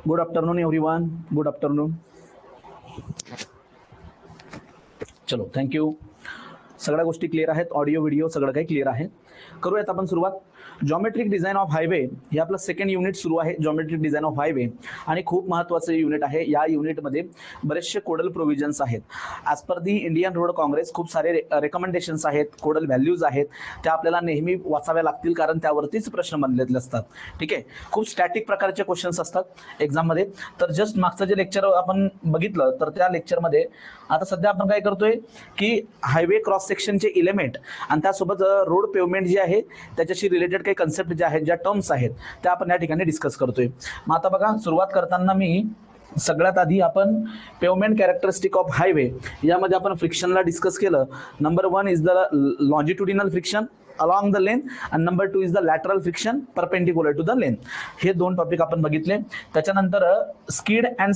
Good afternoon everyone. Good afternoon. चलो, thank you. सगळ्या गोष्टी क्लिअर आहेत. ऑडिओ व्हिडिओ सगळं काही क्लिअर आहे. करूयात आपण सुरुवात. जॉमेट्रिक डिझाईन ऑफ हायवे हे आपलं सेकंड युनिट सुरू आहे. जॉमेट्रिक डिझाईन ऑफ हायवे आणि खूप महत्त्वाचं युनिट आहे. या युनिटमध्ये बरेचसे कोडल प्रोव्हिजन्स आहेत. ॲज पर दी इंडियन रोड काँग्रेस खूप सारे रेकमेंडेशन्स आहेत, कोडल व्हॅल्यूज आहेत. त्या आपल्याला नेहमी वाचाव्या लागतील कारण त्यावरतीच प्रश्न बनलेले असतात. ठीक आहे. खूप स्टॅटिक प्रकारचे क्वेश्चन्स असतात एक्झाममध्ये. तर जस्ट मागचं जे लेक्चर आपण बघितलं तर त्या लेक्चरमध्ये आता सध्या आपण काय करतोय की हायवे क्रॉस सेक्शनचे इलेमेंट आणि त्यासोबत रोड पेवमेंट जे आहे त्याच्याशी रिलेटेड काही कन्सेप्ट जे आहेत, ज्या टर्म्स आहेत त्या आपण या ठिकाणी डिस्कस करतोय. मग आता बघा, सुरुवात करताना मी सगळ्यात आधी आपण पेवमेंट कॅरेक्टरिस्टिक ऑफ हायवे यामध्ये आपण फ्रिक्शनला डिस्कस केलं. Number 1 is the longitudinal friction along the lane and number 2 is the lateral friction perpendicular to the lane. हे दोन टॉपिक आपण बघितले. त्याच्यानंतर स्किड अँड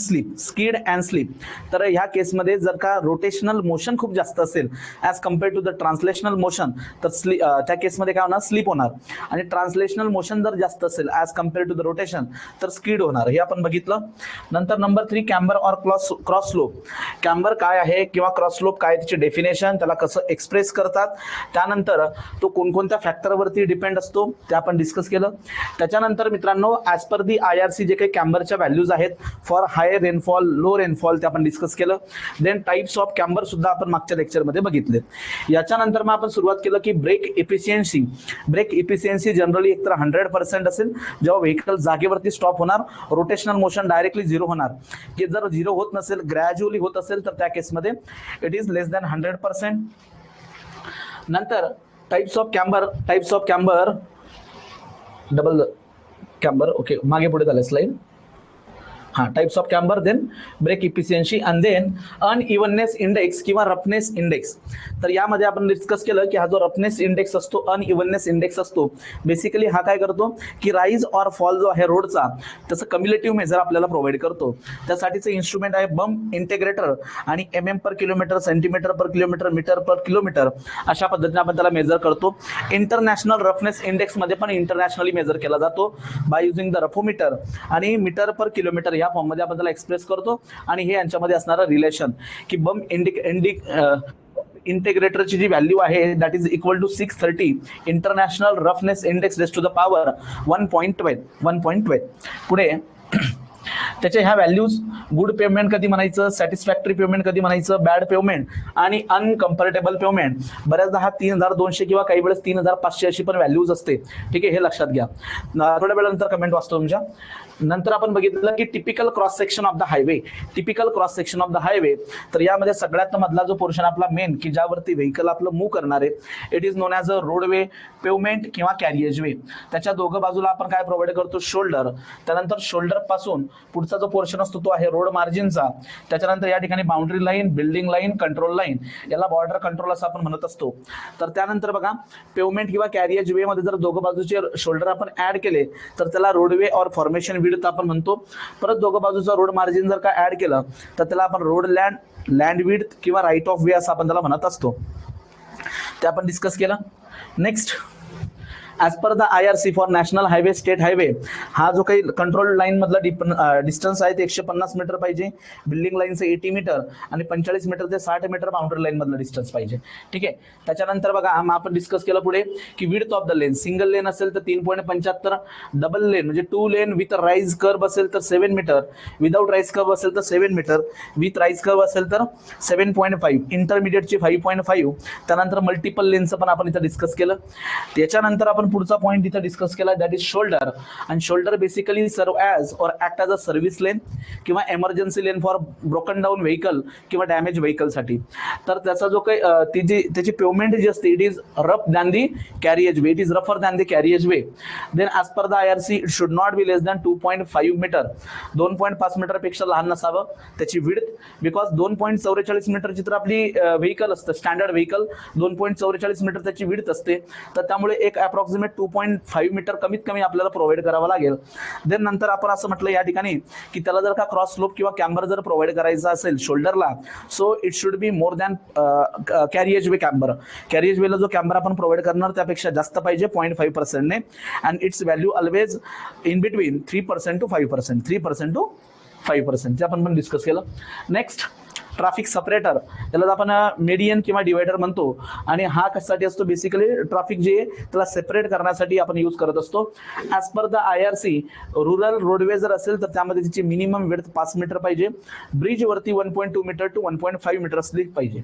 स्लिप. तर ह्या केसमध्ये जर का रोटेशनल मोशन खूप जास्त असेल as compared to the translational motion तर त्या केसमध्ये काय होणार, स्लिप होणार. आणि ट्रान्सलेशनल मोशन जर जास्त असेल as compared to the rotation तर स्किड होणार. हे आपण बघितलं. नंतर number 3 camber or cross slope. Camber काय आहे किंवा क्रॉस स्लोप काय, त्याचे डेफिनेशन, त्याला कसं एक्सप्रेस करतात, त्यानंतर तो कोणत्या फॅक्टरवरती डिपेंड असतो ते आपण डिस्कस केलं. त्याच्यानंतर मित्रांनो ॲज पर दी IRC जे काही कॅम्बरच्या व्हॅल्यूज आहेत for high rainfall, low rainfall ते आपण डिस्कस केलं. देन टाइप्स ऑफ कॅम्बर सुद्धा आपण मागच्या लेक्चरमध्ये बघितले. याच्यानंतर मग आपण सुरुवात केलं की ब्रेक इफिशियन्सी जनरली एकतर 100% असेल जेव्हा व्हेकल जागेवरती स्टॉप होणार, रोटेशनल मोशन डायरेक्टली 0 होणार. की जर 0 होत नसेल, ग्रॅज्युअली होत असेल तर त्या केसमध्ये इट इज लेस दॅन 100%. नंतर types of camber, double camber. Okay, मागे पुढे झालं slide. Types of camber, then brake efficiency आणि देन अनइवननेस इंडेक्स किंवा रफनेस इंडेक्स. तर यामध्ये आपण डिस्कस केलं की हा जो रफनेस इंडेक्स असतो, अनइवननेस इंडेक्स असतो, बेसिकली हा काय करतो की राईज ऑर फॉल जो आहे रोडचा त्याचं कम्युलेटिव्ह मेजर आपल्याला प्रोव्हाइड करतो. त्यासाठीचं इन्स्ट्रुमेंट आहे बम्प इंटिग्रेटर आणि MM पर किलोमीटर, सेंटीमीटर पर किलोमीटर, मीटर पर किलोमीटर अशा पद्धतीने आपण त्याला मेजर करतो. इंटरनॅशनल रफनेस इंडेक्स मध्ये पण इंटरनॅशनली मेजर केला जातो बाय युझिंग द रफोमीटर आणि मीटर पर किलोमीटर या फॉर्म मध्ये आपण त्याला एक्सप्रेस करतो. आणि हे यांच्यामध्ये असणारं रिलेशन की बम्प इंटिग्रेटरची जी व्हॅल्यू आहे that is equal to 630 international roughness index raise to the power 1.12. पुढे त्याच्या ह्या व्हॅल्यूज गुड पेमेंट कधी म्हणायचं, सॅटिस्फॅक्टरी पेमेंट कधी म्हणायचं, बॅड पेमेंट आणि अनकम्फर्टेबल पेमेंट. बऱ्याचदा हा 3200 किंवा काही वेळेस 3500 अशी पण व्हॅल्यूज असते. ठीक आहे, हे लक्षात घ्या. थोड्या वेळानंतर कमेंट वाचतो तुमच्या. नंतर आपण बघितलं की typical cross section of the highway. तर यामध्ये सगळ्यात मधला जो पोर्शन आपला मेन की ज्यावरती व्हेकल आपलं मूव्ह करणार आहे it is known as a roadway, pavement किंवा कॅरियज वे. त्याच्या दोघं बाजूला आपण काय प्रोव्हाइड करतो, शोल्डर. त्यानंतर शोल्डर पासून पुढचा जो पोर्शन असतो तो आहे रोड मार्जिनचा. त्याच्यानंतर या ठिकाणी boundary line, building line, control line, याला बॉर्डर कंट्रोल असं आपण म्हणत असतो. तर त्यानंतर बघा पेवमेंट किंवा कॅरियज वे मध्ये जर दोघं बाजूचे शोल्डर आपण ऍड केले तर त्याला रोडवे ऑर फॉर्मेशन विड्थ आपण म्हणतो. परत दोघं बाजूचा रोड मार्जिन जर का ऍड केलं तर त्याला आपण रोड लँड विड्थ किंवा राईट ऑफ वे असं आपण त्याला म्हणत असतो. ते आपण डिस्कस केलं. Next, as per the IRC for national highway, state highway, हा जो काही कंट्रोल लाईन मधला डिस्टन्स आहे ते 150 मीटर पाहिजे, बिल्डिंग लाईनचं 80 मीटर आणि 45 मीटर ते 60 मीटर बाउंड्री लाईन मधलं डिस्टन्स पाहिजे. ठीक आहे. त्याच्यानंतर बघा आपण डिस्कस केलं पुढे की width of the lane, single lane असेल तर 3.75, डबल लेन म्हणजे 2 लेन विथ राईज कर्व असेल तर 7 मीटर, विदाउट राईज कर्व असेल तर 7 मीटर, विथ राईज कर्व असेल तर 7.5, इंटरमिडिएटची 5.5. त्यानंतर मल्टिपल लेनचं पण आपण इथं डिस्कस केलं. त्याच्यानंतर आपण पुढचा पॉइंट इथं डिस्कस केला दॅट इज शोल्डर. आणि shoulder basically serve as or act as a service lane किंवा emergency lane for broken down vehicle किंवा डॅमेज व्हेकलसाठी. तर त्याचा जो काही त्याची पेवमेंट जी असते it is rough than the carriageway, it is रफर than the carriageway. Then as per the IRC it should not be less than 2.5 metre, 2.5 metre पेक्षा लहान नसावं त्याची विड्थ. बिकॉज 2.44 मीटरची तर आपली व्हेकल असतं, स्टँडर्ड व्हेकल 2.44 मीटर त्याची विड्थ असते. तर त्यामुळे एक अप्रॉक्सिमेट अप्रॉक्सिमेट 2.5 मीटर कमीत कमी आपल्याला प्रोव्हाइड करावं लागेल. देन नंतर आपण असं म्हटलं या ठिकाणी की त्याला जर का क्रॉस स्लोप किंवा कॅम्बर जर प्रोव्हाइड करायचा असेल शोल्डरला, so it should be more than carriageway camber. कॅरिएज वेला जो कॅम्बर आपण प्रोव्हाइड करणार त्यापेक्षा जास्त पाहिजे 0.5% ने, and it's value always in between 3% to 5%, 3% to 5%, जे आपण पण डिस्कस केलं. नेक्स्ट ट्रॅफिक सेपरेटर, त्याला आपण मीडियन किंवा डिवायडर म्हणतो, आणि हा कशासाठी असतो बेसिकली ट्रॅफिक जे त्याला सेपरेट करण्यासाठी आपण यूज करत असतो. As per the IRC rural roadway जर असेल तर त्यामध्ये तिची मिनिमम विड्थ 5 मीटर पाहिजे, ब्रिज वरती 1.2 मीटर टू 1.5 मीटर असली पाहिजे.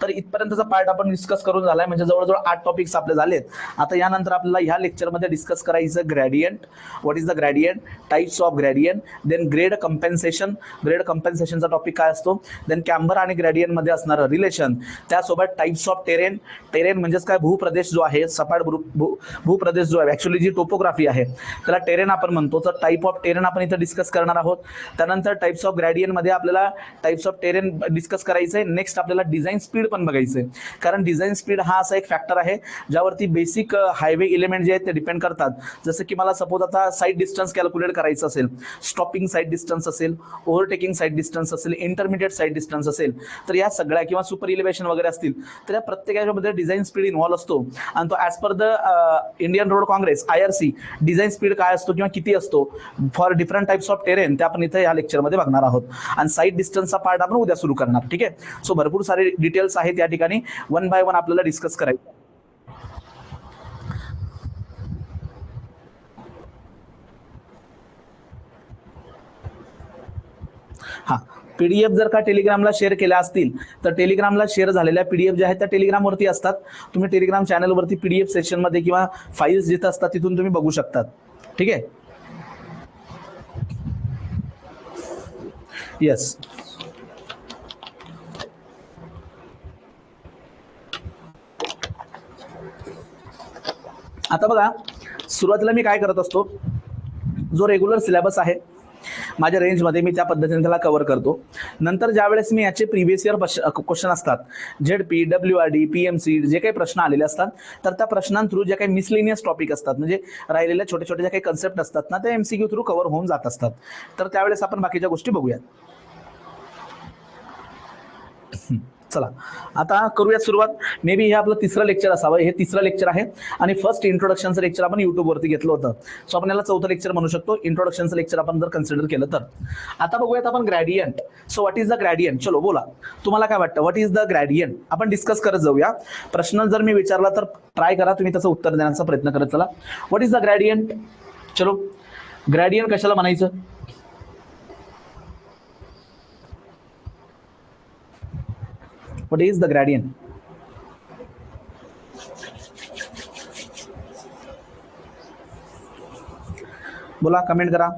तर इथपर्यंतचा पार्ट आपण डिस्कस करून झालाय, म्हणजे जवळजवळ 8 टॉपिक्स आपले झालेत. आता यानंतर आपल्याला ह्या लेक्चरमध्ये डिस्कस करायचं gradient. What is the gradient, types of gradient, then grade compensation. Grade कंपेन्सेशनचा टॉपिक काय असतो, देन कॅम्बर आणि ग्रेडियंट मध्ये असणारं रिलेशन, त्यासोबत टाइप्स ऑफ टेरेन. टेरेन म्हणजेच काय, भूप्रदेश जो आहे, सपाट भूप्रदेश जो आहे, ऍक्च्युअली जी टोपोग्राफी आहे त्याला टेरेन आपण म्हणतो. तर टाइप ऑफ टेरेन आपण इथे डिस्कस करणार आहोत. त्यानंतर टाइप्स ऑफ ग्रेडियंट मध्ये आपल्याला टाइप्स ऑफ टेरेन डिस्कस करायचंय. नेक्स्ट आपल्याला डिझाईन स्पीड पण बघायचंय, कारण डिझाईन स्पीड हा असा एक फॅक्टर आहे ज्यावरती बेसिक हायवे एलिमेंट जे आहेत ते डिपेंड करतात. जसं की मला सपोज आता साईड डिस्टन्स कॅल्क्युलेट करायचं असेल, स्टॉपिंग साईड डिस्टन्स असेल, ओव्हरटेकिंग साईड डिस्टन्स असेल, इंटरमिडिएट साईड डिस्टन्स असेल, तर या सगळ्या किंवा सुपर इलिव्हेशन वगैरे असतील, तर या प्रत्येकामध्ये डिझाईन स्पीड इन्व्हॉल्व असतो. आणि तो as per the Indian road Congress IRC design speed काय असतो किंवा किती असतो for different types of terrain ते आपण इथे या लेक्चरमध्ये बघणार आहोत. आणि साईड डिस्टन्सचा पार्ट आपण उद्या सुरू करणार. ठीक आहे. सो भरपूर सारे डिटेल्स आहेत या ठिकाणी, वन बाय वन आपल्याला डिस्कस करायचं. हा, PDF जर का टेलिग्रामला शेअर केल्या असतील तर टेलिग्रामला शेअर झालेल्या PDF ज्या आहेत त्या टेलिग्रामवरती असतात. तुम्ही टेलिग्राम चॅनलवरती PDF सेक्शनमध्ये किंवा फाईल्स जिथं असतात तिथून तुम्ही बघू शकतात. ठीक आहे. येस, आता बघा सुरुवातीला मी काय करत असतो, जो रेग्युलर सिलेबस आहे माझ्या रेंजमध्ये मी त्या पद्धतीने त्याला कव्हर करतो. नंतर ज्या वेळेस मी याचे प्रिव्हियस इयर क्वेश्चन असतात, ZP, WRD, PMC जे काही प्रश्न आलेले असतात, तर त्या प्रश्नांथ्रू जे काही मिसलेनियस टॉपिक असतात, म्हणजे राहिलेल्या छोटे छोटे जे काही कन्सेप्ट असतात ना, ते MCQ थ्रू कव्हर होऊन जात असतात. तर त्यावेळेस आपण बाकीच्या गोष्टी बघूयात. चला आता करूयात सुरुवात. मे बी हे आपलं तिसरं लेक्चर असावं. हे तिसरं लेक्चर आहे आणि फर्स्ट इंट्रोडक्शनचं लेक्चर आपण युट्यूबवरती घेतलं होतं. सो आपण याला चौथं लेक्चर म्हणू शकतो. इंट्रोडक्शनचं लेक्चर आपण जर कन्सिडर केलं तर. आता बघूयात आपण gradient. So what is the gradient, चलो बोला तुम्हाला काय वाटतं व्हॉट इज द ग्रॅडियंट, आपण डिस्कस करत जाऊया. प्रश्न जर मी विचारला तर ट्राय करा तुम्ही त्याचं उत्तर देण्याचा प्रयत्न करत चला. व्हॉट इज द ग्रॅडियंट, चलो ग्रॅडियंट कशाला म्हणायचं. What is the gradient? बोला, कमेंट करा.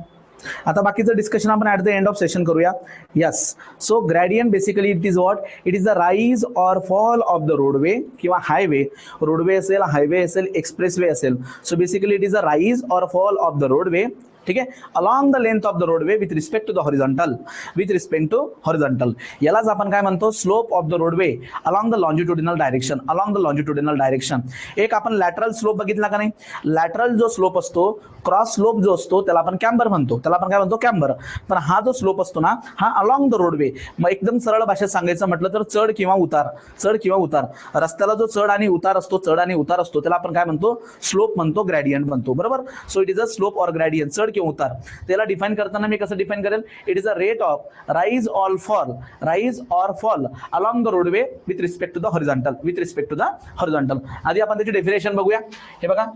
आता बाकीचं डिस्कशन आपण at the end of session करूया. Yes, so gradient basically it is what, it is the rise or fall of the roadway किंवा हायवे. रोडवे असेल, हायवे असेल, एक्सप्रेसवे असेल. So basically it is the rise or fall of the roadway, ठीक आहे, along the length of the roadway with respect to the horizontal. With respect to horizontal यालाच आपण काय म्हणतो, slope of the roadway along the longitudinal direction. Along the longitudinal direction. एक आपण lateral slope बघितला का नाही. लॅटरल जो स्लोप असतो, क्रॉस स्लोप जो असतो त्याला आपण कॅम्बर म्हणतो. त्याला आपण काय म्हणतो, कॅम्बर. पण हा जो स्लोप असतो ना, हा अलॉंग द रोडवे. मग एकदम सरळ भाषेत सांगायचं म्हटलं तर चढ किंवा उतार. चढ किंवा उतार. रस्त्याला जो चढ आणि उतार असतो, चढ आणि उतार असतो, त्याला आपण काय म्हणतो, स्लोप म्हणतो, ग्रॅडियंट म्हणतो. बरोबर. So it is a slope or gradient. चढ किंवा उतार. त्याला डिफाइन करताना मी कसं डिफाइन करेल, it is a rate of rise or fall, rise or fall along the roadway with respect to the horizontal. With respect to the horizontal. आधी आपण त्याची डेफिनेशन बघूया. हे बघा,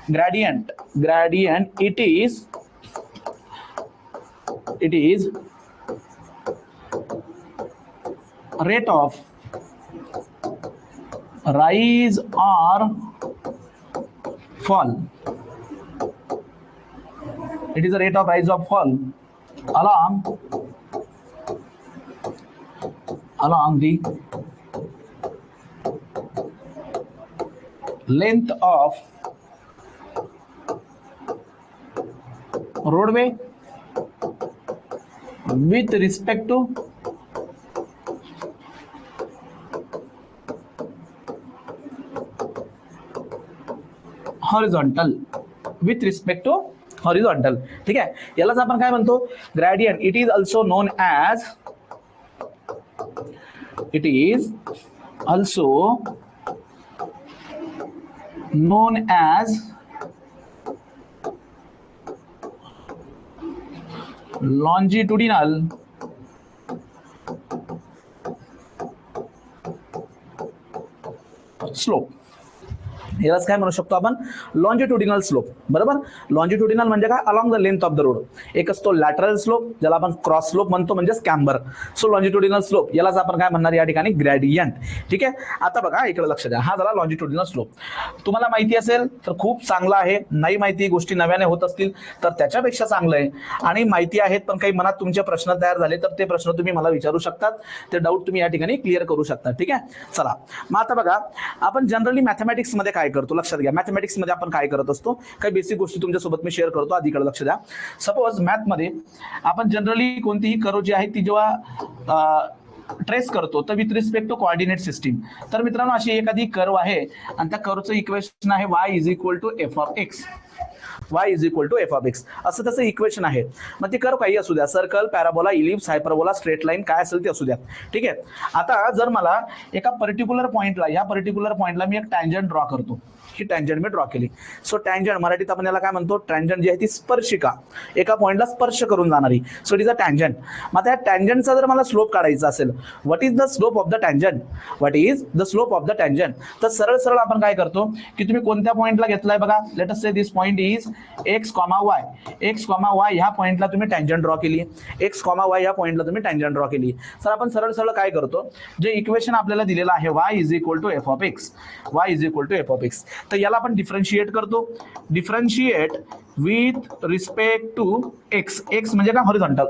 gradient it is rate of rise or fall. It is a rate of rise or fall along the length of roadway with respect to horizontal, with respect to horizontal. ठीक आहे, यालाच आपण काय म्हणतो, gradient. It is also known as, it is also known as longitudinal slope. यालाच काय म्हणू शकतो आपण, लॉन्जिट्युडिनल स्लोप. बरोबर, लॉन्जिट्युडिनल म्हणजे काय, along the length of the road. एक असतो लॅटरल स्लोप, ज्याला आपण क्रॉस स्लोप म्हणतो, म्हणजे स्कॅम्बर. सो लॉन्जिट्युडिनल स्लोप यालाच आपण काय म्हणणार या ठिकाणी, ग्रेडियंट. ठीक आहे, आता बघा इकडे लक्ष द्या, हा झाला लॉन्जिट्युडिनल स्लोप. तुम्हाला माहिती असेल तर खूप चांगला आहे, नाही माहिती, गोष्टी नव्याने होत असतील तर त्याच्यापेक्षा चांगलं आहे. आणि माहिती आहेत पण काही मनात तुमचे प्रश्न तयार झाले तर ते प्रश्न तुम्ही मला विचारू शकतात, ते डाऊट तुम्ही या ठिकाणी क्लिअर करू शकता. ठीक आहे, चला मग आता बघा, आपण जनरली मॅथमॅटिक्स मध्ये काय करतो, लक्षात घ्या. मॅथमॅटिक्स मध्ये आपण काय करत असतो, काही बेसिक गोष्टी तुमच्यासोबत मी शेअर करतो, आधीकडे लक्ष द्या. सपोज मॅथ मध्ये आपण जनरली कोणतीही कर्व जी आहे ती जेव्हा ट्रेस करतो तर with respect to coordinate system. तर मित्रांनो अशी एखादी कर्व आहे आणि त्या कर्वचं इक्वेशन आहे y is equal to f of x, y is equal to f of x, असं त्याचं इक्वेशन आहे. मग ती कर्व काही असू द्या, circle, parabola, ellipse, hyperbola, straight line, काय असेल ते असू द्या. ठीक आहे, आता जर मला एका पर्टिक्युलर पॉइंटला, या पर्टिक्युलर पॉइंटला मी एक टँजंट ड्रॉ करतो, ही टँजंट मी ड्रॉ केली. सो टँजंट मराठीत आपण याला काय म्हणतो, टँजंट जी आहे ती स्पर्शिका, एका पॉइंटला स्पर्श करून जाणारी. So it is a tangent. मग त्या टँजंटचा जर मला स्लोप काढायचा असेल, what is the slope of the tangent, what is the slope of the tangent, तर सरळ सरळ आपण काय करतो की तुम्ही कोणत्या पॉइंटला घेतलाय बघा, let us say this point is x comma y. X comma y ह्या पॉइंटला तुम्ही टँजंट ड्रॉ केली, एक्स कॉमा वाय या पॉइंटला तुम्ही टँजंट ड्रॉ केली. तर आपण सरळ सरळ काय करतो, जे इक्वेशन आपल्याला दिलेलं आहे y is equal to f of x, y is equal to f of x, तर याला आपण डिफरन्शिएट करतो. Differentiate with respect to x, x म्हणजे काय, horizontal.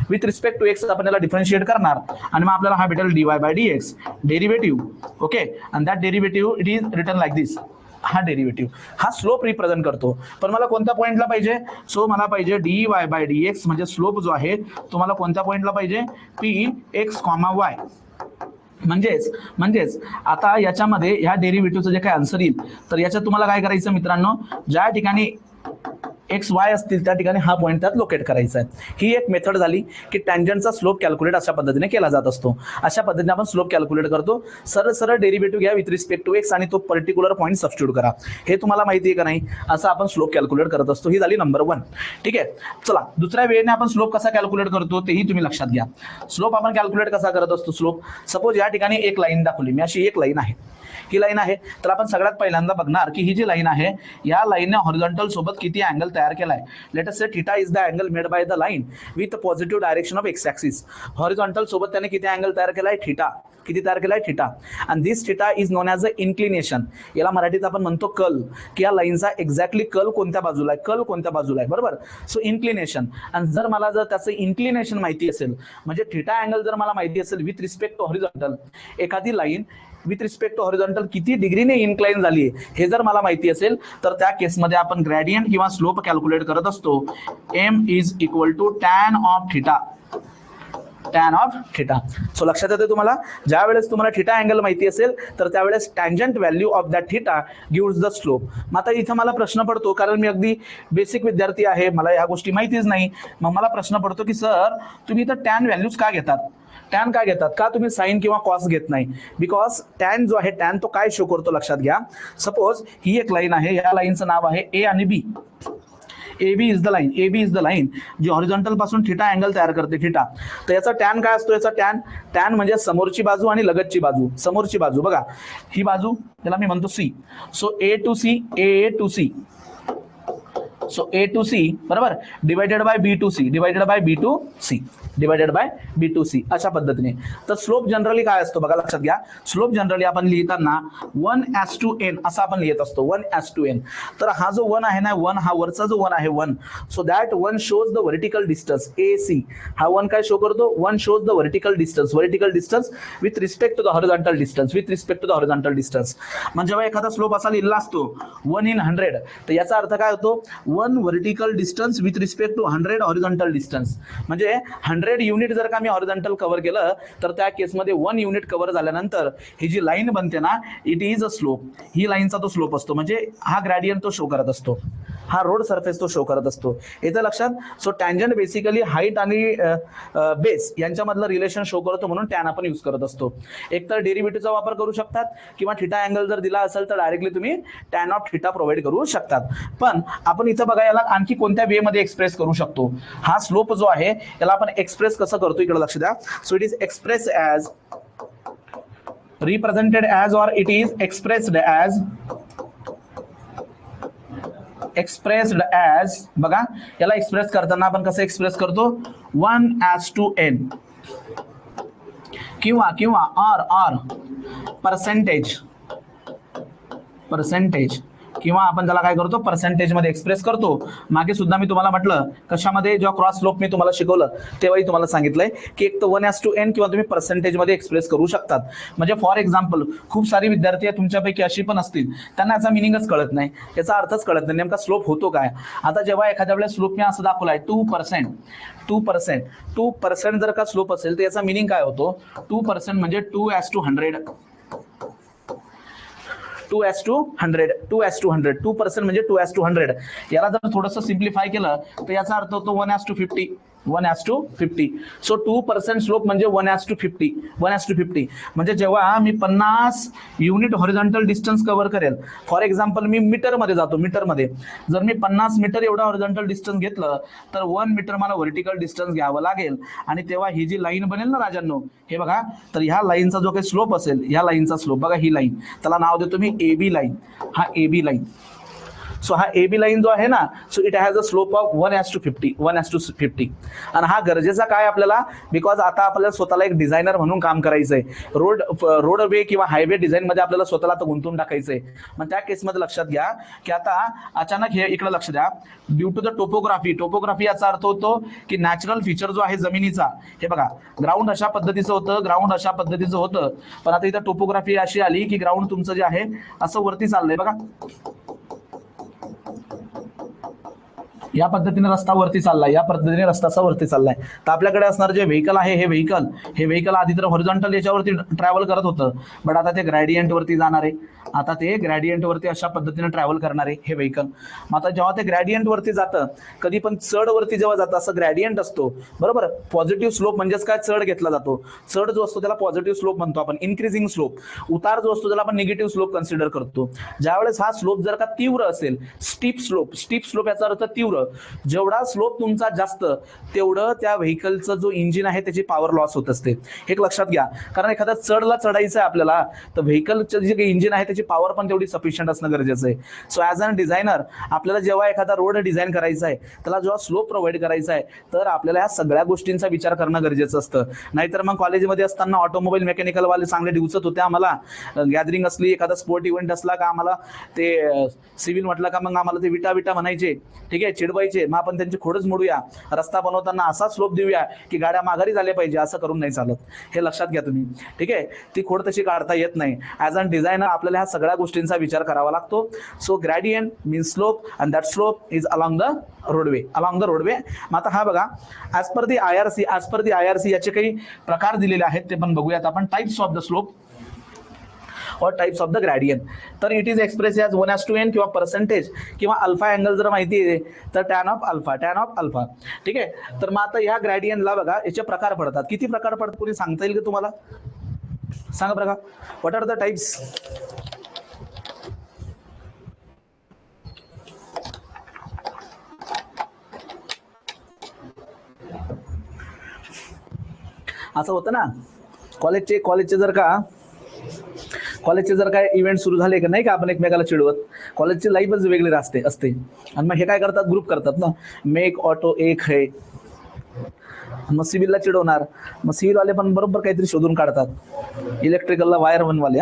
With respect to x आपण याला डिफरन्शिएट करणार आणि मग आपल्याला हा भेटेल dy by dx, derivative. Okay, आणि that derivative it is written like this. हा डेरिव्हेटिव्ह हा स्लोप रिप्रेझेंट करतो. पण मला कोणत्या पॉइंटला पाहिजे, सो मला पाहिजे dy बाय dx म्हणजे स्लोप जो आहे तुम्हाला कोणत्या पॉइंटला पाहिजे, p x कॉमा y. म्हणजेच आता याच्यामध्ये ह्या डेरिव्हेटिव्हचं जे काय आन्सर येईल, तर याच्यात तुम्हाला काय करायचं मित्रांनो, ज्या ठिकाणी एक्स वाय असतील त्या ठिकाणी हा पॉईंट त्यात लोकेट करायचा आहे. ही एक मेथड झाली की टँजंटचा स्लोप कॅल्क्युलेट अशा पद्धतीने केला जात असतो. अशा पद्धतीने आपण स्लोप कॅल्क्युलेट करतो. सरळ सरळ डेरिव्हेटिव्ह घ्या विथ रिस्पेक्ट टू एक्स आणि तो पर्टिक्युलर पॉईंट सबस्टिट्यूट करा. हे तुम्हाला माहिती आहे का नाही, असं आपण स्लोप कॅल्क्युलेट करत असतो. ही झाली नंबर 1. ठीक आहे, चला दुसऱ्या वेळेने आपण स्लोप कसा कॅल्क्युलेट करतो तेही तुम्ही लक्षात घ्या. स्लोप आपण कॅल्क्युलेट कसा करत असतो, स्लोप सपोज या ठिकाणी एक लाईन दाखवली मी, अशी एक लाईन आहे, ही लाईन आहे, तर आपण सगळ्यात पहिल्यांदा बघणार की ही जी लाईन आहे या लाईनने हॉरिझॉन्टल सोबत किती अँगल तयार केलाय. Let us say theta is the angle made by the line with positive direction of x axis. Horizontal सोबत त्याने किती अँगल तयार केलाय, थीटा. किती तयार केलाय, थीटा. आणि this theta is known as a inclination. याला मराठीत आपण म्हणतो कल, की या लाईनचा एक्झॅक्टली कल कोणत्या बाजूला आहे, कल कोणत्या बाजूला आहे, बरोबर. So inclination. आणि जर मला त्याचं इन्क्लिनेशन माहिती असेल, म्हणजे थीटा अँगल जर मला माहिती असेल विथ रिस्पेक्ट टू हॉरिझॉन्टल, एखादी line with respect to horizontal किती डिग्रीने इन्क्लाइन झाली आहे हे जर मला माहिती असेल, तर त्या केसमध्ये आपण ग्रेडियंट किंवा स्लोप कॅल्क्युलेट करत असतो. m is equal to tan of theta, tan of theta. So लक्षात येते तुम्हाला, ज्या वेळेस तुम्हाला थीटा अँगल माहिती असेल तर त्यावेळेस tangent value of that theta gives the slope. मग आता इथं मला प्रश्न पडतो, कारण मी अगदी बेसिक विद्यार्थी आहे, मला या गोष्टी माहितीच नाही. मग मला प्रश्न पडतो की सर तुम्ही इथं टॅन व्हॅल्यूज का घेतात, टॅन काय घेतात, का तुम्ही साइन किंवा कॉस घेत नाही. बिकॉज टॅन जो आहे, टॅन तो काय शो करतो लक्षात घ्या. सपोज ही एक लाईन आहे, या लाईनचं नाव आहे ए आणि B. AB is the line, AB is the line जी हॉरिझॉन्टल पासून थीटा अँगल तयार करते, थीटा. तर याचा टॅन काय असतो, याचा टॅन म्हणजे समोरची बाजू आणि लगतची बाजू. समोरची बाजू बघा, ही बाजू त्याला मी म्हणतो C. So A to C, A to C. So A to C बरोबर, divided by B to C, divided by B to C, divided by B to C, अशा पद्धतीने. तर स्लोप जनरली काय असतो बघा, लक्षात घ्या. स्लोप जनरली आपण लिहिताना 1:n असं आपण लिहित असतो, 1:n. तर हा जो 1 आहे ना, 1 हा वरचा जो 1 आहे 1, so that 1 shows the vertical distance AC. हा 1 काय शो करतो, 1 shows the vertical distance, vertical distance with respect to the horizontal distance, with respect to the horizontal distance. म्हणजे जेव्हा एखादा स्लोप असा लिहिला असतो 1 in 100, तर याचा अर्थ काय होतो, 1 vertical distance with respect to 100 horizontal distance. म्हणजे 100 युनिट जर का मी हॉरिझॉन्टल कव्हर केलं तर त्या केसमध्ये 1 युनिट कव्हर झाल्यानंतर ही जी लाईन बनते ना, इट इज अ स्लोप. ही लाईनचा तो स्लोप असतो, म्हणजे हा ग्रॅडियंट तो शो करत असतो, हा रोड सरफेस तो शो करत असतो. येतं लक्षात. सो टँजंट बेसिकली हाईट आणि बेस यांच्यामधलं रिलेशन शो करतो, म्हणून टॅन आपण यूज करत असतो. एक तर डेरिव्हेटिव्हचा वापर करू शकतात, किंवा थिटा अँगल जर दिला असेल तर डायरेक्टली तुम्ही टॅन ऑफ थिटा प्रोव्हाइड करू शकतात. पण आपण इथं बघा, याला आणखी कोणत्या वे मध्ये एक्सप्रेस करू शकतो. हा स्लोप जो आहे याला आपण एक्सप्रेस कसं करतो इकडे लक्ष द्या. So it is express as, represented as, or it is expressed as, expressed as. बघा याला एक्सप्रेस करताना आपण कसं एक्सप्रेस करतो, 1:n किंवा किंवा आर पर्सेंटेज किंवा आपण त्याला काय करतो, पर्सेंटेज मध्ये एक्सप्रेस करतो. मागे सुद्धा मी तुम्हाला म्हटलं कशामध्ये, जेव्हा क्रॉस स्लोप मी तुम्हाला शिकवलं तेव्हाही तुम्हाला सांगितलंय की एक तर 1:n किंवा तुम्ही पर्सेंटेज मध्ये एक्सप्रेस करू शकतात. म्हणजे फॉर एक्झाम्पल खूप सारी विद्यार्थी तुमच्यापैकी अशी पण असतील त्यांना याचा मिनिंगच कळत नाही, याचा अर्थच कळत नाही, नेमका स्लोप होतो काय. आता जेव्हा एखाद्या वेळेस स्लोप मी असं दाखवलाय 2% जर का स्लोप असेल तर याचा मिनिंग काय होतो, 2% म्हणजे 2:100, 2:100, 2% म्हणजे 2:100. याला जर थोडंसं सिम्प्लिफाय केलं तर याचा अर्थ होतो 1:50. सो 2% स्लोप म्हणजे 1:50. म्हणजे जेव्हा मी 50 युनिट हॉरिझॉन्टल डिस्टन्स कव्हर करेल, फॉर एक्झाम्पल मी मीटरमध्ये जातो, मीटरमध्ये जर मी 50 मीटर एवढा हॉरिझॉन्टल डिस्टन्स घेतलं तर 1 मीटर मला व्हर्टिकल डिस्टन्स घ्यावं लागेल. आणि तेव्हा ही जी लाईन बनेल ना राजांनो, हे बघा, तर ह्या लाईनचा जो काही स्लोप असेल, ह्या लाईनचा स्लोप बघा, ही लाईन, त्याला नाव देतो मी AB लाईन. हा AB लाईन. सो हा AB लाईन जो आहे ना, so it has a slope of 1:50. आणि हा गरजेचा काय आपल्याला, बिकॉज आता आपल्याला स्वतःला एक डिझायनर म्हणून काम करायचंय. रोडवे किंवा हायवे डिझाईन मध्ये आपल्याला स्वतःला आता गुंतवून टाकायचंय. मग त्या केसमध्ये लक्षात घ्या की आता अचानक हे इकडे लक्ष द्या, ड्यू टू द टोपोग्राफी याचा अर्थ होतो की नॅचरल फीचर जो आहे जमिनीचा, हे बघा, ग्राउंड अशा पद्धतीचं होतं, पण आता इथं टोपोग्राफी अशी आली की ग्राउंड तुमचं जे आहे असं वरती चाललंय बघा, या पद्धतीने रस्ता वरती चाललाय, तर आपल्याकडे असणार जे व्हेकल आहे, हे व्हेकल आधी तर हॉरिझॉन्टल याच्यावरती ट्रॅव्हल करत होतं, बट आता ते ग्रॅडियंट वरती जाणार आहे. आता ते ग्रॅडियंट वरती अशा पद्धतीने ट्रॅव्हल करणार आहे हे व्हेकल. मग आता जेव्हा ते ग्रॅडियंट वरती जातं, कधी पण चढ वरती जेव्हा जातं, असं ग्रॅडियंट असतो बरोबर. पॉझिटिव्ह स्लोप म्हणजेच काय, चढ घेतला जातो. चढ जो असतो त्याला पॉझिटिव्ह स्लोप म्हणतो आपण, इन्क्रीजिंग स्लोप. उतार जो असतो त्याला आपण निगेटिव्ह स्लोप कन्सिडर करतो. ज्यावेळेस हा स्लोप जर का तीव्र असेल, स्टीप स्लोप याचा अर्थ तीव्र, जेवढा स्लोप तुमचा जास्त तेवढं त्या व्हेकलचं जो इंजिन आहे त्याची पॉवर लॉस होत असते. हे लक्षात घ्या, कारण एखादा चढला चढायचं आहे आपल्याला, तर व्हेकलचं जे काही इंजिन आहे त्याची पॉवर पण तेवढी सफिशियंट असणं गरजेचं आहे. सो ॲज अ डिझायनर आपल्याला जेव्हा एखादा रोड डिझाईन करायचा आहे, त्याला जेव्हा स्लोप प्रोव्हाइड करायचा आहे, तर आपल्याला या सगळ्या गोष्टींचा विचार करणं गरजेचं असतं. नाहीतर मग कॉलेजमध्ये असताना ऑटोमोबाईल मेकॅनिकल वाले चांगले दिवसत होते आम्हाला, गॅदरिंग असली, एखादा स्पोर्ट इव्हेंट असला का आम्हाला ते सिव्हिल म्हटलं का मग आम्हाला ते विटा म्हणायचे, ठीक आहे, चिडवायचे. मग आपण त्यांची खोडच मोडूया, रस्ता बनवताना असा स्लोप देऊया की गाड्या माघारी झाल्या पाहिजे, असं करून नाही चालत. हे लक्षात घ्या तुम्ही, ठीक आहे. ती खोड तशी काढता येत नाही. ॲज अ डिझायनर आपल्याला ह्या सगळ्या गोष्टींचा विचार करावा लागतो. So gradient means slope and that slope is along the roadway. मग आता हा बघा, ॲज पर दी IRC याचे काही प्रकार दिलेले आहेत, ते पण बघूयात आपण. टाइप्स ऑफ द स्लोप और टाइप्स ऑफ द ग्रॅडियंट. तर it is express as 1:n किंवा पर्सेंटेज किंवा अल्फा अँगल जर माहिती आहे तर टॅन ऑफ अल्फा. ठीक आहे. तर मग आता ह्या ग्रॅडियंटला बघा, याचे प्रकार पडतात. किती प्रकार पडतात कोणी सांगता येईल का तुम्हाला? सांगा बघा, व्हॉट आर द टाइप्स? असं होतं ना, कॉलेजचे जर काय इव्हेंट सुरू झाले की नाही का, आपण एकमेकाला चिडवत, कॉलेजची लाईफच वेगळी असते. आणि मग हे काय करतात, ग्रुप करतात ना, मेक ऑटो एक है, मग सिव्हिलला चिडवणार, मग सिव्हिलवाले पण बरोबर काहीतरी शोधून काढतात, इलेक्ट्रिकलला वायर बनवाले.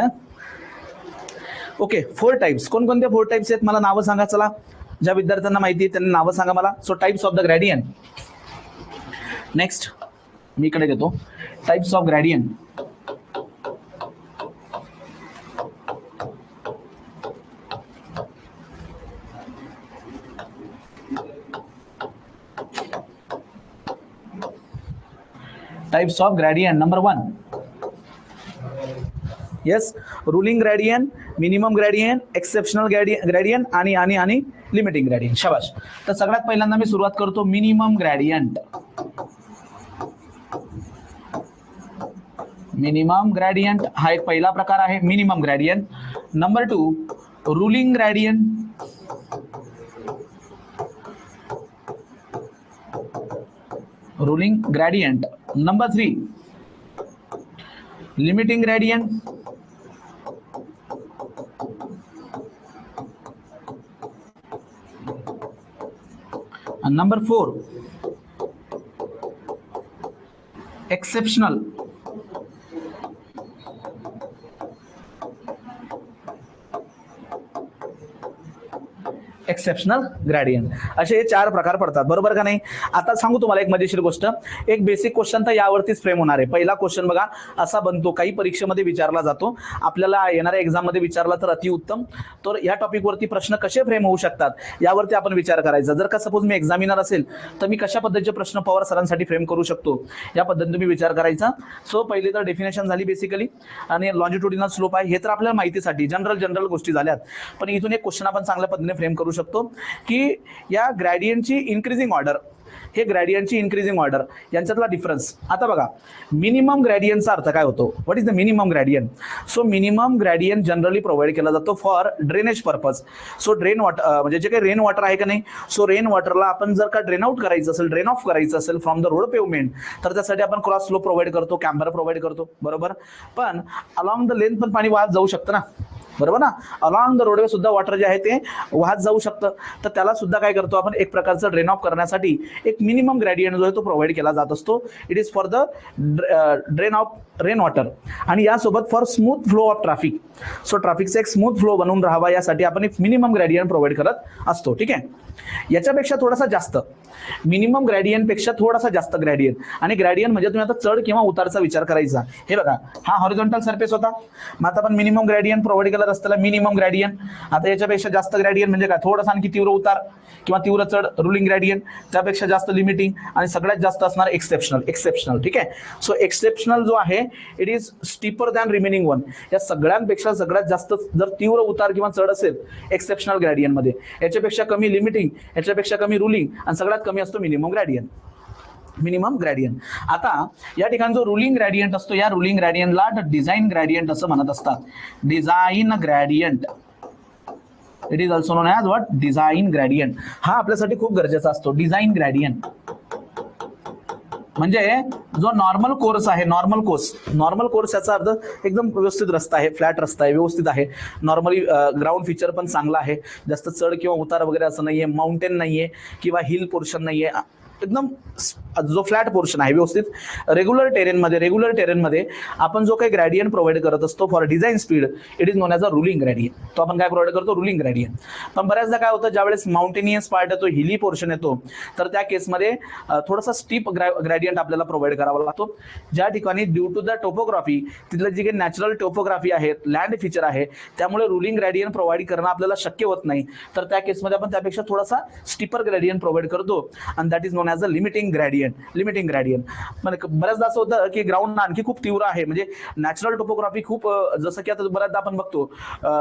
Okay, 4 types. कोणकोणते 4 टाइप्स आहेत मला नावं सांगा. चला, ज्या विद्यार्थ्यांना माहिती आहे त्यांनी नावं सांगा मला. So types of the gradient. Next मी इकडे घेतो, types of gradient. Types of gradient. Number 1, yes, ruling gradient, minimum gradient, exceptional gradient आणि लिमिटिंग ग्रेडियंट. शाबाश. तर सगळ्यात पहिल्यांदा मी सुरुवात करतो मिनिमम ग्रेडियंट. मिनिमम ग्रेडियंट हा एक पहिला प्रकार आहे, minimum gradient. Number 2, ruling gradient. Ruling gradient. Number 3, limiting gradient. And number 4, exceptional. Exceptional gradient. असे हे 4 प्रकार पडतात, बरोबर का नाही. आता सांगू तुम्हाला एक मजेशीर गोष्ट. एक बेसिक क्वेश्चन तर यावरतीच फ्रेम होणार आहे. पहिला क्वेश्चन बघा असा बनतो, काही परीक्षेमध्ये विचारला जातो, आपल्याला येणाऱ्या एक्झाम मध्ये विचारला तर अतिउत्तम. तर या टॉपिक वरती प्रश्न कसे फ्रेम होऊ शकतात यावरती आपण विचार करायचा. जर का सपोज मी एक्झामिनर असेल तर मी कशा पद्धतीचे प्रश्न पवार सरांसाठी फ्रेम करू शकतो या पद्धतीने तुम्ही विचार करायचा. सो पहिली तर डेफिनेशन झाली बेसिकली, आणि लॉन्जिट्युडिनल स्लोप आहे हे तर आपल्याला माहितीसाठी जनरल गोष्टी झाल्यात. पण इथून एक क्वेश्चन आपण चांगल्या पद्धतीने फ्रेम करू शकतो की या ग्रेडियंटची इन्क्रीजिंग ऑर्डर, हे ग्रेडियंटची इन्क्रीजिंग ऑर्डर यांच्यातला डिफरन्स. आता बघा मिनिमम ग्रेडियंटचा अर्थ काय होतो. What is the minimum gradient. So minimum gradient generally provide केला जातो for drainage purpose. So drain water म्हणजे जे काही रेन वॉटर आहे का नाही, सो रेन वॉटरला आपण जर का ड्रेन आउट करायचं असेल, ड्रेन ऑफ करायचं असेल फ्रॉम द रोड पेवमेंट, तर त्यासाठी आपण क्रॉस स्लोप प्रोव्हाइड करतो, कॅम्बर प्रोव्हाइड करतो, बरोबर. पण अलॉंग द लेंथ पण पाणी वाहत जाऊ शकतं ना, बरोबर ना. अलॉंग द रोडवे सुद्धा वॉटर जे आहे ते वाहत जाऊ शकतं. तर त्याला सुद्धा काय करतो आपण, एक प्रकारचं ड्रेन ऑफ करण्यासाठी एक मिनिमम ग्रेडियंट जो आहे तो प्रोव्हाइड केला जात असतो. It is for the drain of rain water, आणि यासोबत for smooth flow of traffic. So ट्रॅफिकचा एक स्मूथ फ्लो बनवून राहावा यासाठी आपण एक मिनिमम ग्रेडियंट प्रोव्हाइड करत असतो. ठीक आहे. याच्यापेक्षा थोडासा जास्त, मिनिमम ग्रेडियंट पेक्षा थोडासा जास्त ग्रेडियंट. आणि ग्रेडियंट म्हणजे तुम्ही आता चढ किंवा उतारचा विचार करायचा. हे बघा हा हॉरिझॉन्टल सरफेस होता, मग आता आपण मिनिमम ग्रेडियंट प्रोव्हाइड केला रस्त्याला मिनिमम ग्रेडियंट. आता याच्यापेक्षा जास्त ग्रेडियंट म्हणजे काय, थोडासा आणखी तीव्र उतार किंवा तीव्र चढ रुलिंग ग्रेडियंट, त्यापेक्षा जास्त लिमिटिंग, आणि सगळ्यात जास्त असणार एक्सेप्शनल. ठीक आहे. सो एक्सेप्शनल जो आहे it is steeper than remaining one. या सगळ्यांपेक्षा सगळ्यात जास्त जर तीव्र उतार किंवा चढ असेल एक्सेप्शनल ग्रेडियंट मध्ये, याच्यापेक्षा कमी लिमिटिंग, याच्यापेक्षा कमी रुलिंग, आणि सगळ्यात कमी असतो मिनिमम ग्रेडियंट. Minimum gradient. आता या ठिकाणी जो रुलिंग ग्रेडियंट असतो, या रुलिंग ग्रेडियंटला डिझाइन ग्रेडियंट असं म्हणत असतात. Design gradient, it is also known as what, design gradient. हा आपल्यासाठी खूप गरजेचा असतो. डिझाइन ग्रेडियंट म्हणजे जो नॉर्मल कोर्स आहे, नॉर्मल कोर्स याचा अर्थ एकदम व्यवस्थित रस्ता आहे, फ्लॅट रस्ता आहे, व्यवस्थित आहे, नॉर्मली ग्राउंड फीचर पण चांगला आहे, जास्त चढ किंवा उतार वगैरे असं नाहीये, माउंटेन नाहीये किंवा हिल पोर्शन नाहीये, एकदम जो फ्लॅट पोर्शन आहे व्यवस्थित. रेग्युलर टेरेनमध्ये आपण जो काही ग्रेडियंट प्रोव्हाइड करत असतो for design speed, it is known as a ruling gradient. तो आपण काय प्रोव्हाइड करतो, रुलिंग ग्रेडियंट. पण बऱ्याचदा काय होतं, ज्यावेळेस माउंटेनियस पार्ट येतो, हिली पोर्शन येतो, तर त्या केसमध्ये थोडासा स्टीप ग्रेडियंट आपल्याला प्रोव्हाइड करावा लागतो. ज्या ठिकाणी ड्यू टू द टोपोग्राफी, तिथलं जी काही नॅचरल टोपोग्राफी आहे, लँड फीचर आहे, त्यामुळे रुलिंग ग्रेडियंट प्रोव्हाइड करणं आपल्याला शक्य होत नाही. तर त्या केसमध्ये आपण त्यापेक्षा थोडासा स्टीपर ग्रेडियंट प्रोव्हाइड करतो, आणि that is known as a limiting gradient. म्हणजे बऱ्याचदा असं होतं की ग्राउंड आणखी खूप तीव्र आहे, म्हणजे नॅचरल टोपोग्राफी खूप, जसं की आता बऱ्याचदा आपण बघतो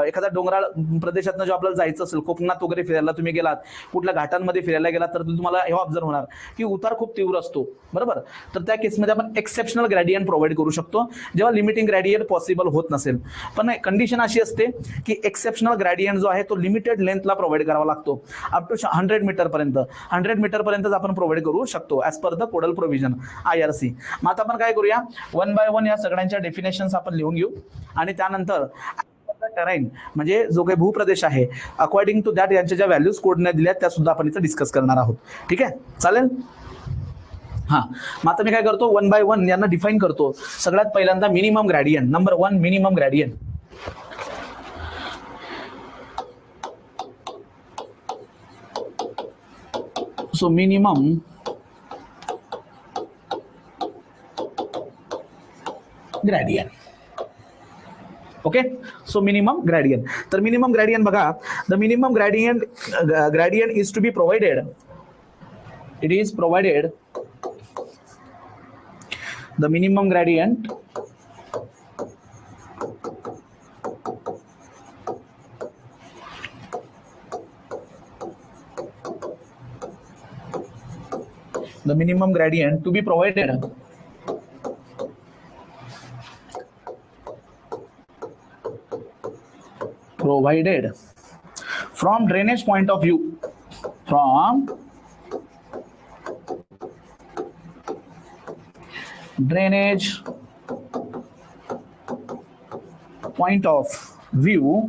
एखाद्या डोंगराळ प्रदेशातनं जो आपल्याला जायचं असेल, कोकणात वगैरे फिरायला तुम्ही गेलात, कुठल्या घाटांमध्ये फिरायला गेलात, तर तुम्हाला हे ऑब्झर्व होणार की उतार खूप तीव्र असतो, बरोबर. तर त्या केसमध्ये आपण एक्सेप्शनल ग्रेडियंट प्रोव्हाइड करू शकतो, जेव्हा लिमिटिंग ग्रेडियंट पॉसिबल होत नसेल. पण कंडिशन अशी असते की एक्सेप्शनल ग्रेडियंट जो आहे तो लिमिटेड लेंथला प्रोव्हाइड करावा लागतो, अप टू 100 मीटर पर्यंत. 100 मीटर पर्यंतच आपण प्रोव्हाइड करू शकतो as per the codal provision IRC. मग आता आपण काय करूया, वन बाय वन या सगळ्यांच्या डेफिनेशन्स आपण लिहून घेऊ, आणि त्यानंतर टेराइन म्हणजे जो काही भूप्रदेश आहे, अकॉर्डिंग टू दॅट यांच्या ज्या व्हॅल्यूज कोडने दिल्या त्या सुद्धा आपण इथे डिस्कस करणार आहोत. ठीक आहे, चालेल. हा, मग आता मी काय करतो, वन बाय वन यांना डिफाईन करतो. सगळ्यात पहिल्यांदा minimum gradient. Number 1, minimum gradient. So minimum gradient. Okay, so minimum gradient. तर मिनिमम ग्रेडियंट बघा, the minimum gradient is to be provided, it is provided the minimum gradient to be provided from drainage point of view, from drainage point of view,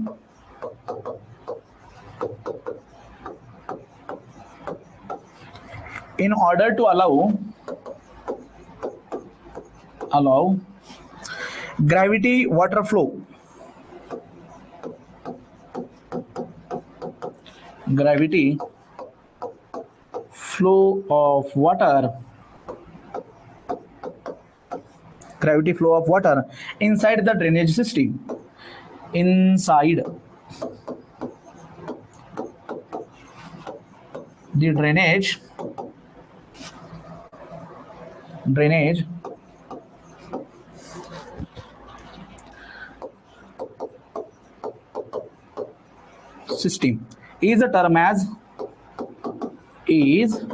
in order to allow gravity water flow, gravity flow of water inside the drainage system, inside the drainage system is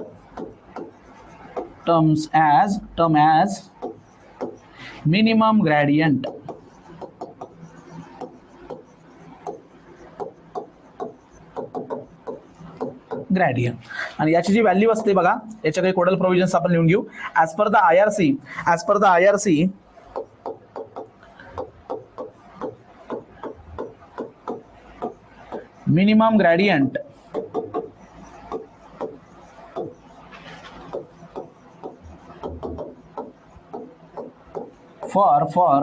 termed as minimum gradient. आणि याची जी value असते बघा, याच्या काही कोडल provisions आपण लिहून घेऊ. As per the IRC minimum gradient for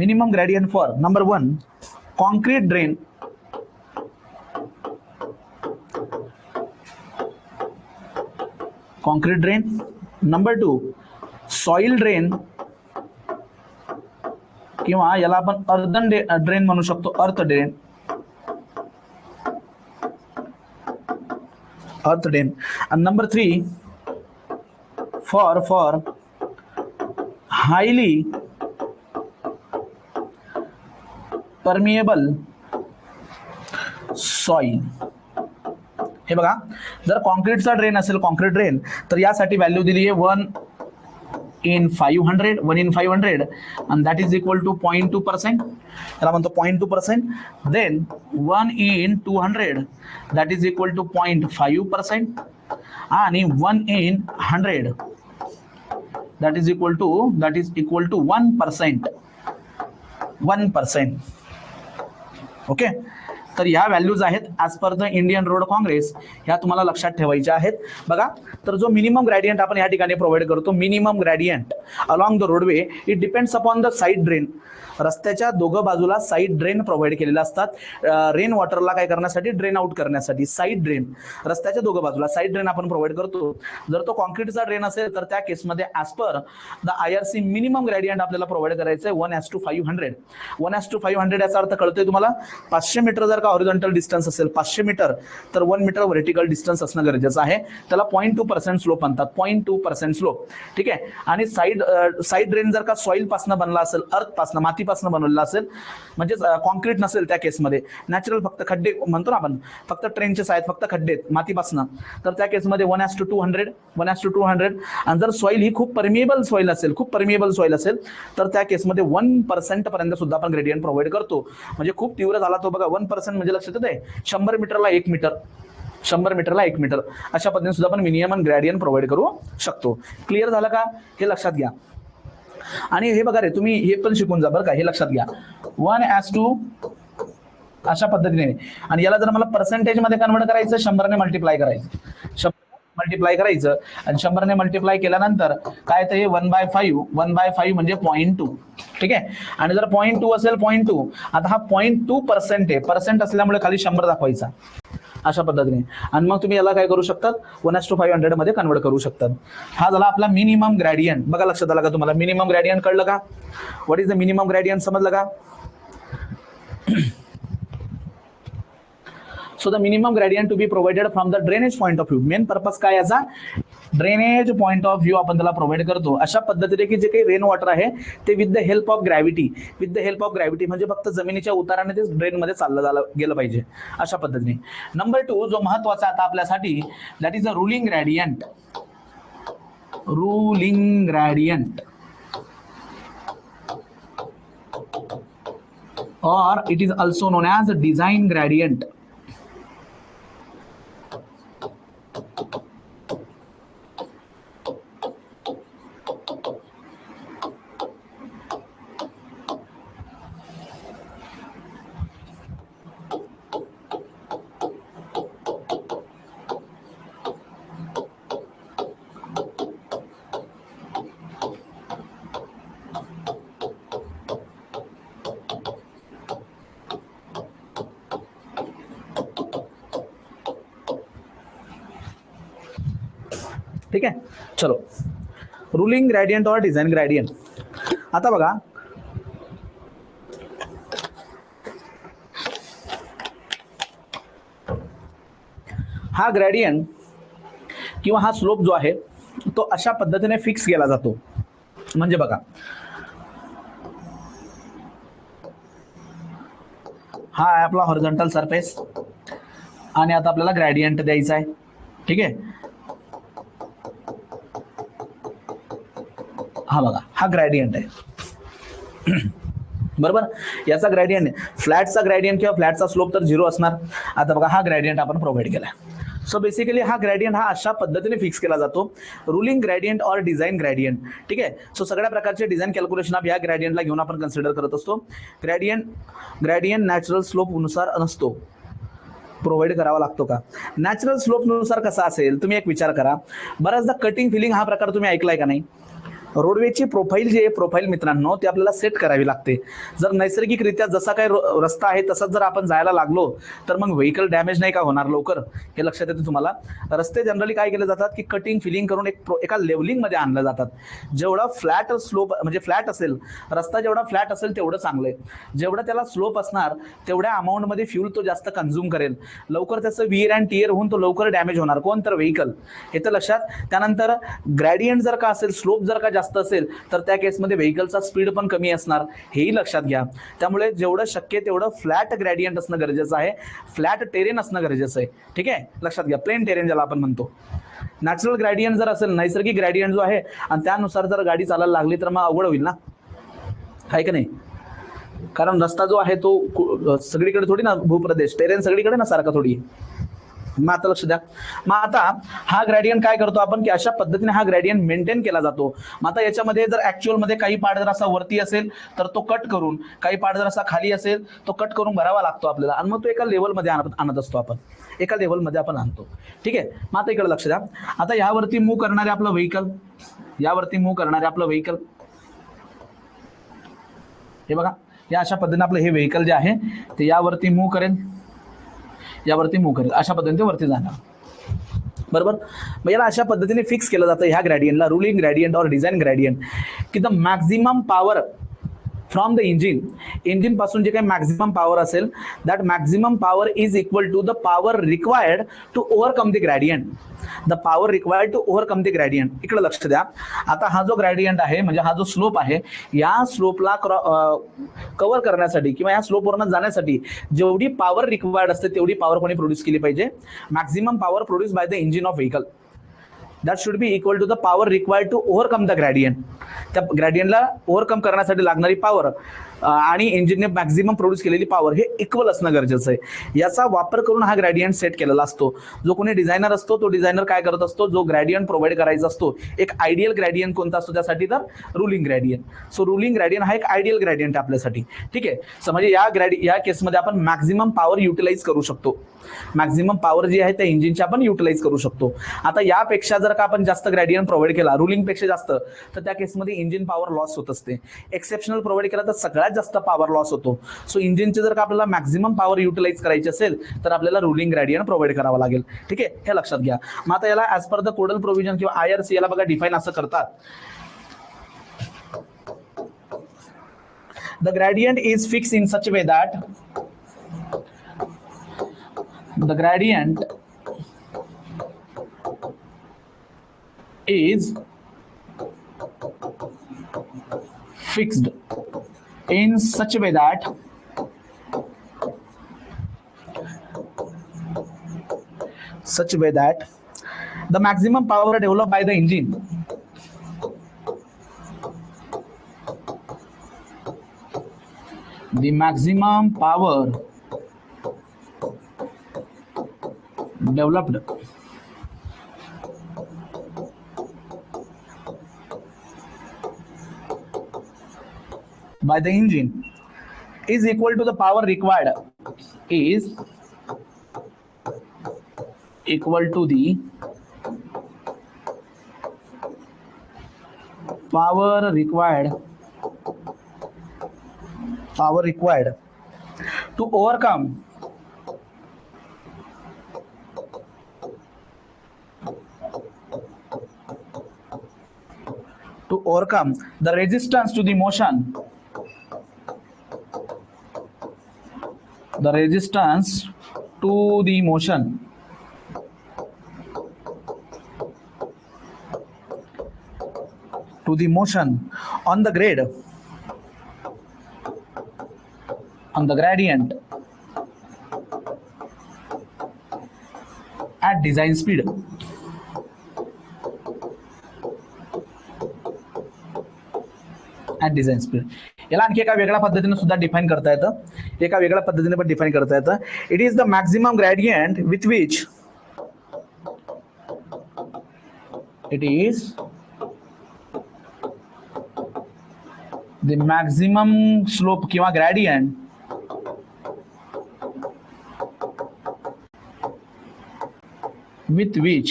minimum gradient for number 1 concrete drain, number 2 soil drain किंवा याला आपण अर्धन ड्रेन म्हणू शकतो, अर्थ drain. And number 3 for highly permeable soil. हे बघा, जर कॉन्क्रीटचा ड्रेन असेल, कॉन्क्रीट ड्रेन, तर यासाठी व्हॅल्यू दिली आहे 1 in 500 and that is equal to 0.2%. याला म्हणतो 0.2%. then 1 in 200 that is equal to 0.5% आणि 1 in 100 that is equal to 1%. Okay, तर या व्हॅल्यूज आहेत as per the Indian road Congress, ह्या तुम्हाला लक्षात ठेवायच्या आहेत. बघा, तर जो मिनिमम ग्रेडियंट आपण या ठिकाणी प्रोव्हाइड करतो, minimum gradient along the roadway, it depends upon the side drain. रस्त्याच्या दोघं बाजूला साईड ड्रेन प्रोव्हाइड केलेले असतात. रेन वॉटरला काय करण्यासाठी, ड्रेन आउट करण्यासाठी साईड ड्रेन, रस्त्याच्या दोघं बाजूला साईड ड्रेन आपण प्रोव्हाइड करतो. जर तो कॉन्क्रीटचा ड्रेन असेल तर त्या केसमध्ये as per the IRC minimum gradient आपल्याला प्रोव्हाइड करायचं आहे 1:500. 1:500 याचा अर्थ कळतोय तुम्हाला. 500 मीटर जर का हॉरिझॉन्टल डिस्टन्स असेल 500 मीटर, तर 1 मीटर व्हर्टिकल डिस्टन्स असणं गरजेचं आहे. त्याला 0.2% स्लोप म्हणतात, 0.2% स्लोप. ठीक आहे. आणि साईड ड्रेन जर का सॉइल पासून बनला असेल, अर्थ पासून, मातीपासून बनवलेला असेल, म्हणजे कॉन्क्रीट नसेल, त्या केसमध्ये नॅचरल फक्त खड्डे म्हणतो ना आपण, फक्त ट्रेंचेस आहेत, फक्त खड्डे मातीपासून, तर त्या केसमध्ये 1:200. आणि जर सॉइल ही खूप परमिएबल सॉइल असेल, तर त्या केसमध्ये 1% पर्यंत सुद्धा आपण ग्रेडियंट प्रोव्हाइड करतो. म्हणजे खूप तीव्र झाला तो बघा, 1% म्हणजे लक्षात येते 100 मीटरला 1 मीटर, 100 मीटरला 1 मीटर, अशा पद्धतीने सुद्धा आपण मिनिमम ग्रेडियंट प्रोव्हाइड करू शकतो. क्लिअर झालं का, हे लक्षात घ्या. आणि हे बघा रे, तुम्ही हे पण शिकून जा बरं का, हे लक्षात घ्या. 1:2 अशा पद्धतीने. आणि याला जर मला पर्सेंटेज मध्ये कन्वर्ट करायचं, 100 ने मल्टिप्लाय करायचं, 100 मल्टिप्लाय करायचं, आणि 100 ने मल्टिप्लाय केल्यानंतर काय तर हे 1/5 म्हणजे 0.2. ठीक आहे. आणि जर 0.2 असेल, 0.2, आता हा 0.2% आहे, पर्सेंट असल्यामुळे खाली 100 दाखवायचा, अशा पद्धतीने. आणि मग तुम्ही याला काय करू शकतात, 1:500 मध्ये कन्वर्ट करू शकतात. हा झाला आपला मिनिमम ग्रेडियंट. बघा, लक्षात आलं का तुम्हाला, मिनिमम ग्रेडियंट कळलं का, what is the minimum gradient, समजलं का. So the minimum gradient to be provided from the drainage point of view. Main purpose काय याचा, ड्रेनेज पॉईंट ऑफ व्ह्यू आपण त्याला प्रोव्हाइड करतो अशा पद्धतीने की जे काही रेन वॉटर आहे ते with the help of gravity, with the help of gravity म्हणजे फक्त जमिनीच्या उताराने ते ड्रेनमध्ये चाललं गेलं पाहिजे अशा पद्धतीने. नंबर 2 जो महत्वाचा आता आपल्यासाठी, that is a ruling gradient. Ruling gradient or it is also known as design gradient. ठीक आहे, चलो रुलिंग ग्रॅडियंट और डिझाईन ग्रॅडियंट. आता बघा हा ग्रॅडियंट किंवा हा स्लोप जो आहे तो अशा पद्धतीने फिक्स केला जातो. म्हणजे बघा हा आहे आपला हॉरिझॉन्टल सरफेस आणि आता आपल्याला ग्रॅडियंट द्यायचा आहे. ठीक आहे, हा बघा हा ग्रॅडियंट आहे बरोबर. याचा ग्रॅडियंट फ्लॅटचा ग्रॅडियंट किंवा फ्लॅटचा स्लोप तर 0 असणार. आता बघा हा ग्रॅडियंट आपण प्रोव्हाइड केला. सो बेसिकली हा ग्रॅडियंट हा अशा पद्धतीने फिक्स केला जातो, रुलिंग ग्रॅडियंट और डिझाईन ग्रॅडियंट. ठीक आहे, सो सगळ्या प्रकारचे डिझाईन कॅल्क्युलेशन आप या ग्रॅडियंटला घेऊन आपण कन्सिडर करत असतो. ग्रॅडियंट नॅचरल स्लोप नुसार नसतो, प्रोव्हाइड करावा लागतो का? नॅचरल स्लोप नुसार कसा असेल तुम्ही एक विचार करा. बऱ्याचदा कटिंग फिलिंग हा प्रकार तुम्ही ऐकलाय का नाही? रोडवेची प्रोफाईल जी आहे, प्रोफाईल मित्रांनो ती आपल्याला सेट करावी लागते. जर नैसर्गिकरित्या जसा काही रस्ता आहे तसाच जर आपण जायला लागलो तर मग व्हेकल डॅमेज नाही का होणार लवकर, हे लक्षात येते तुम्हाला. रस्ते जनरली काय केले जातात की कटिंग फिलिंग करून एका लेवलिंगमध्ये आणले जातात. जेवढा फ्लॅट स्लोप म्हणजे फ्लॅट असेल रस्ता, जेवढा फ्लॅट असेल तेवढं चांगलं आहे. जेवढा त्याला स्लोप असणार तेवढ्या अमाऊंटमध्ये फ्यूल तो जास्त कन्झ्युम करेल, लवकर त्याचं विअर अँड टिअर होऊन तो लवकर डॅमेज होणार. कोण? तर व्हेकल. हे तर लक्षात. त्यानंतर ग्रॅडियंट जर का असेल, स्लोप जर का जास्त असेल तर त्या केसमध्ये व्हेकलचा स्पीड पण कमी असणार, हेही लक्षात घ्या. त्यामुळे जेवढं शक्य तेवढं फ्लॅट ग्रॅडियंट असणं गरजेचं आहे, फ्लॅट टेरेन असणं गरजेचं आहे. ठीक आहे, लक्षात घ्या. प्लेन टेरेन ज्याला आपण म्हणतो. नॅचरल ग्रॅडियंट जर असेल, नैसर्गिक ग्रॅडियंट जो आहे आणि त्यानुसार जर गाडी चालायला लागली तर मग अवघड होईल ना, आहे का नाही? कारण रस्ता जो आहे तो सगळीकडे थोडी ना, भूप्रदेश टेरेन सगळीकडे ना सारखा थोडी. मग आता लक्ष द्या. मग आता हा ग्रॅडियंट काय करतो आपण की अशा पद्धतीने हा ग्रॅडियंट मेंटेन केला जातो. मग आता याच्यामध्ये जर ऍक्च्युअल मध्ये काही पार्ट जर असा वरती असेल तर तो कट करून, काही पार्ट जर असा खाली असेल तो कट करून भरावा लागतो आपल्याला आणि मग तो एका लेवलमध्ये आणत असतो आपण, एका लेवलमध्ये आपण आणतो. ठीक आहे, मग आता इकडे लक्ष द्या. आता यावरती मूव्ह करणारे आपलं व्हेकल, यावरती मूव्ह करणारे आपलं व्हेकल, हे बघा या अशा पद्धतीने आपलं हे व्हेकल जे आहे ते यावरती मूव्ह करेल, यावरती मूव्ह करेल, अशा पद्धतीने ते वरती जाणार. बरोबर. मग याला अशा पद्धतीने फिक्स केलं जातं ह्या ग्रॅडियंटला, रुलिंग ग्रॅडियंट और डिझाईन ग्रॅडियंट, की the maximum power from the engine पासून जे काही मॅक्झिमम पॉवर असेल, that maximum power is equal to the power required to overcome the gradient. The power required to overcome the gradient. इकडे लक्ष द्या. आता हा जो ग्रॅडियंट आहे म्हणजे हा जो स्लोप आहे, या स्लोपला कव्हर करण्यासाठी किंवा या स्लोपवरनं जाण्यासाठी जेवढी पॉवर रिक्वायर्ड असते तेवढी पॉवर कोणी प्रोड्यूस केली पाहिजे? Maximum power produce by the engine of vehicle. That should be equal to the power required to overcome the gradient. त्या ग्रॅडियंटला ओव्हरकम करण्यासाठी लागणारी पॉवर आणि इंजिनने मॅक्झिमम प्रोड्यूस केलेली पॉवर हे इक्वल असणं गरजेचं आहे. याचा वापर करून हा ग्रॅडियंट सेट केलेला असतो. जो कोणी डिझायनर असतो तो डिझायनर काय करत असतो, जो ग्रॅडियंट प्रोव्हाइड करायचा असतो, एक आयडियल ग्रॅडियंट कोणता असतो त्यासाठी? तर ruling gradient. So ruling gradient हा एक आयडियल ग्रॅडियंट आपल्यासाठी. ठीक आहे, सो म्हणजे या केसमध्ये आपण मॅक्झिमम पॉवर युटिलाइज करू शकतो. मॅक्झिमम पॉवर जी आहे त्या इंजिनची आपण युटिलाइज करू शकतो. आता यापेक्षा जर का आपण जास्त ग्रॅडियंट प्रोव्हाइड केला, रुलिंग पेक्षा जास्त, तर त्या केसमध्ये इंजिन पॉवर लॉस होत असते. एक्सेप्शनल प्रोव्हाइड केला तर सगळ्यात जास्त पॉवर लॉस होतो. सो इंजिनचे जर का आपल्याला मॅक्झिमम पॉवर युटिलाइज करायची असेल तर आपल्याला रुलिंग ग्रॅडियंट प्रोव्हाइड करावा लागेल. ठीक आहे, हे लक्षात घ्या. मग आता याला as per the codal provision किंवा IRC याला बघा डिफाईन असं करतात. The gradient is fix in such way that the gradient is fixed in such a way that the maximum power developed by the engine developed by the engine is equal to the power required is equal to the power required to overcome the resistance to the motion, on the gradient at design speed. At design speed. याला आणखी एका वेगळ्या पद्धतीने सुद्धा define करता येतं, एका वेगळ्या पद्धतीने पण डिफाइन करता येतं. It is the maximum gradient with which it is the maximum slope किंवा gradient with which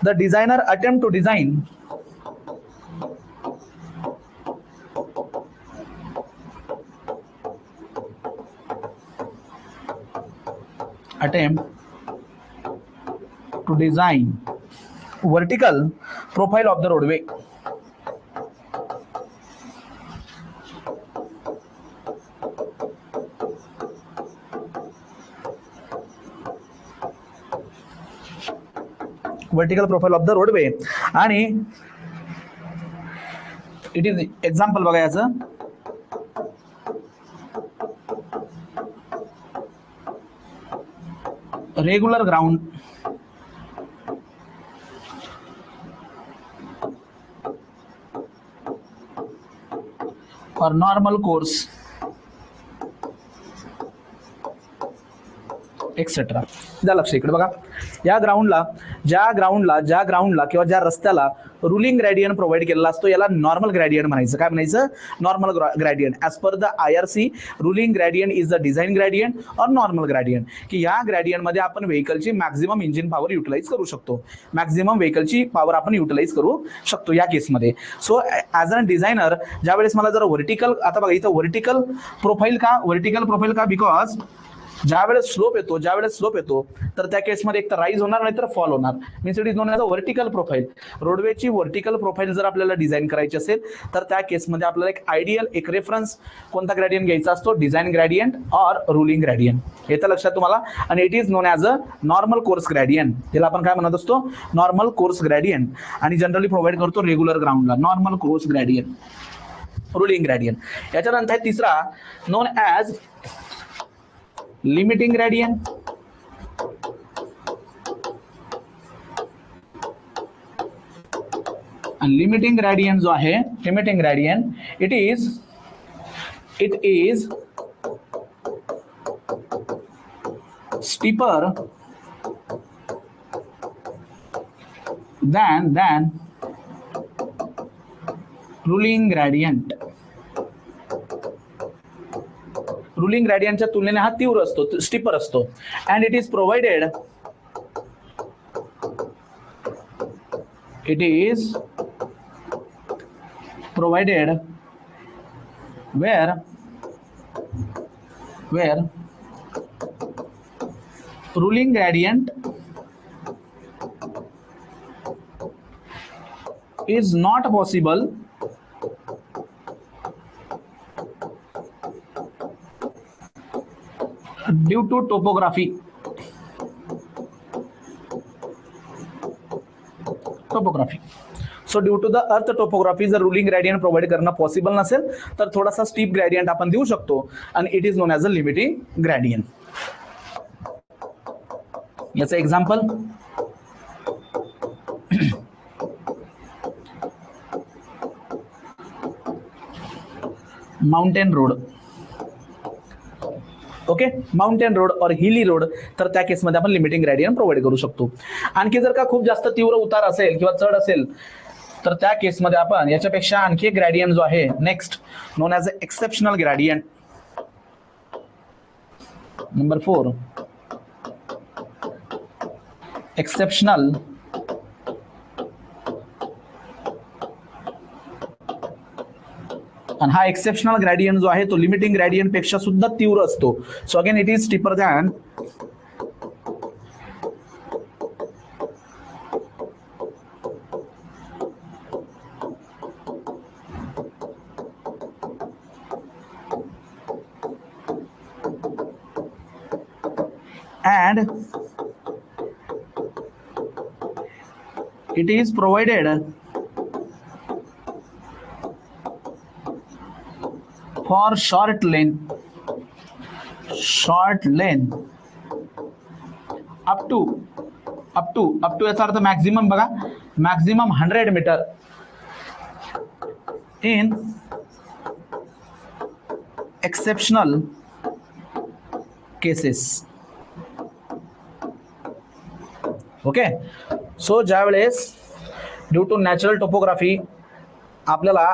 the designer attempt to design vertical profile of the roadway. Vertical profile of the roadway. आणि it is example बघा याचं. Regular ground or normal course etcetera. द्या लक्ष इकडे बघा. ज्या ग्राउंडला किंवा ज्या रस्त्याला रुलिंग ग्रेडियंट प्रोव्हाइड केलेला असतो याला नॉर्मल ग्रेडियंट म्हणायचं. काय म्हणायचं? Normal gradient. As per the IRC ruling gradient is the design gradient और नॉर्मल ग्रेडियंट. की या ग्रेडियंट मध्ये आपण व्हेकलची मॅक्झिमम इंजिन पॉवर युटिलाइज करू शकतो, मॅक्झिमम व्हेकलची पॉवर आपण युटिलाइज करू शकतो या केसमध्ये. सो ॲज अ डिझायनर ज्यावेळेस मला जर व्हर्टिकल, आता बघा इथं व्हर्टिकल प्रोफाईल का, बिकॉज ज्यावेळेस स्लोप येतो तर त्या केसमध्ये एक तर राईज होणार नाही तर फॉल होणार. Means it is known as a vertical profile. रोडवेची व्हर्टिकल प्रोफाईल जर आपल्याला डिझाईन करायची असेल तर त्या केसमध्ये आपल्याला एक आयडियल एक रेफरन्स कोणता ग्रेडियंट घ्यायचा असतो? Design gradient or ruling gradient. येतं लक्षात तुम्हाला. आणि it is known as a normal course gradient. त्याला आपण काय म्हणत असतो? Normal course gradient. आणि जनरली प्रोव्हाइड करतो रेग्युलर ग्राउंडला normal course gradient, ruling gradient. याच्यानंतर आहे तिसरा known as limiting gradient. Limiting gradient जो आहे, limiting gradient it is steeper than ruling gradient. Ruling ग्रेडियंटच्या तुलनेने हा तीव्र असतो, स्टीपर असतो. And it is provided where ruling gradient is not possible due to topography, topography so due to the earth topography जर ruling gradient provide करणं possible नसेल तर थोडासा स्टीप ग्रेडियंट आपण देऊ शकतो आणि it is known as a limiting gradient. याचं example mountain road. Okay, mountain road or hilly road, तर त्या केसमध्ये आपण लिमिटिंग ग्रेडियंट प्रोव्हाइड करू शकतो. आणखी जर का खूप जास्त तीव्र उतार असेल किंवा चढ असेल तर त्या केसमध्ये आपण याच्यापेक्षा आणखी एक ग्रेडियंट जो आहे नेक्स्ट नोन ॲज अ एक्सेप्शनल ग्रेडियंट. नंबर 4 एक्सेप्शनल आणि हा एक्सेप्शनल ग्रेडियंट जो आहे तो लिमिटिंग ग्रेडियंट पेक्षा सुद्धा तीव्र असतो. So again it is steeper than and it is provided for short length up to याचा अर्थ मॅक्झिमम बघा, maximum 100 meter in exceptional cases. Okay, so ज्या वेळेस ड्यू टू नॅचरल टोपोग्राफी आपल्याला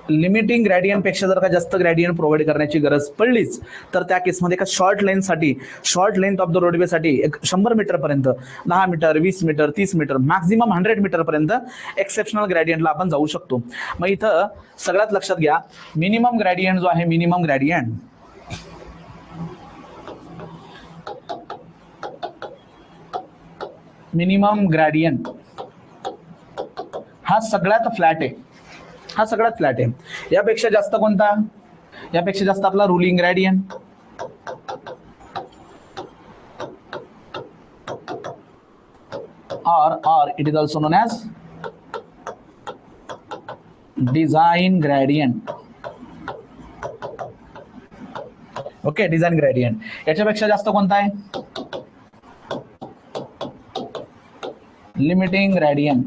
लिमिटिंग ग्रेडियंट पेक्षा जर का जास्त ग्रेडियंट प्रोव्हाइड करण्याची गरज पडलीच तर त्या केसमध्ये एका शॉर्ट लेंथसाठी, शॉर्ट लेंथ ऑफ द रोडवेसाठी 100 मीटर पर्यंत, 10 metre, 20 metre, 30 metre, maximum 100 metre पर्यंत एक्सेप्शनल ग्रेडियंटला आपण जाऊ शकतो. मग इथं सगळ्यात लक्षात घ्या, मिनिमम ग्रेडियंट जो आहे, मिनिमम ग्रेडियंट हा सगळ्यात फ्लॅट आहे, हा सगळ्यात फ्लॅट आहे. यापेक्षा जास्त कोणता? यापेक्षा जास्त आपला ruling gradient. or it is also known as design gradient. Okay, design gradient. याच्यापेक्षा जास्त कोणता आहे? Limiting gradient.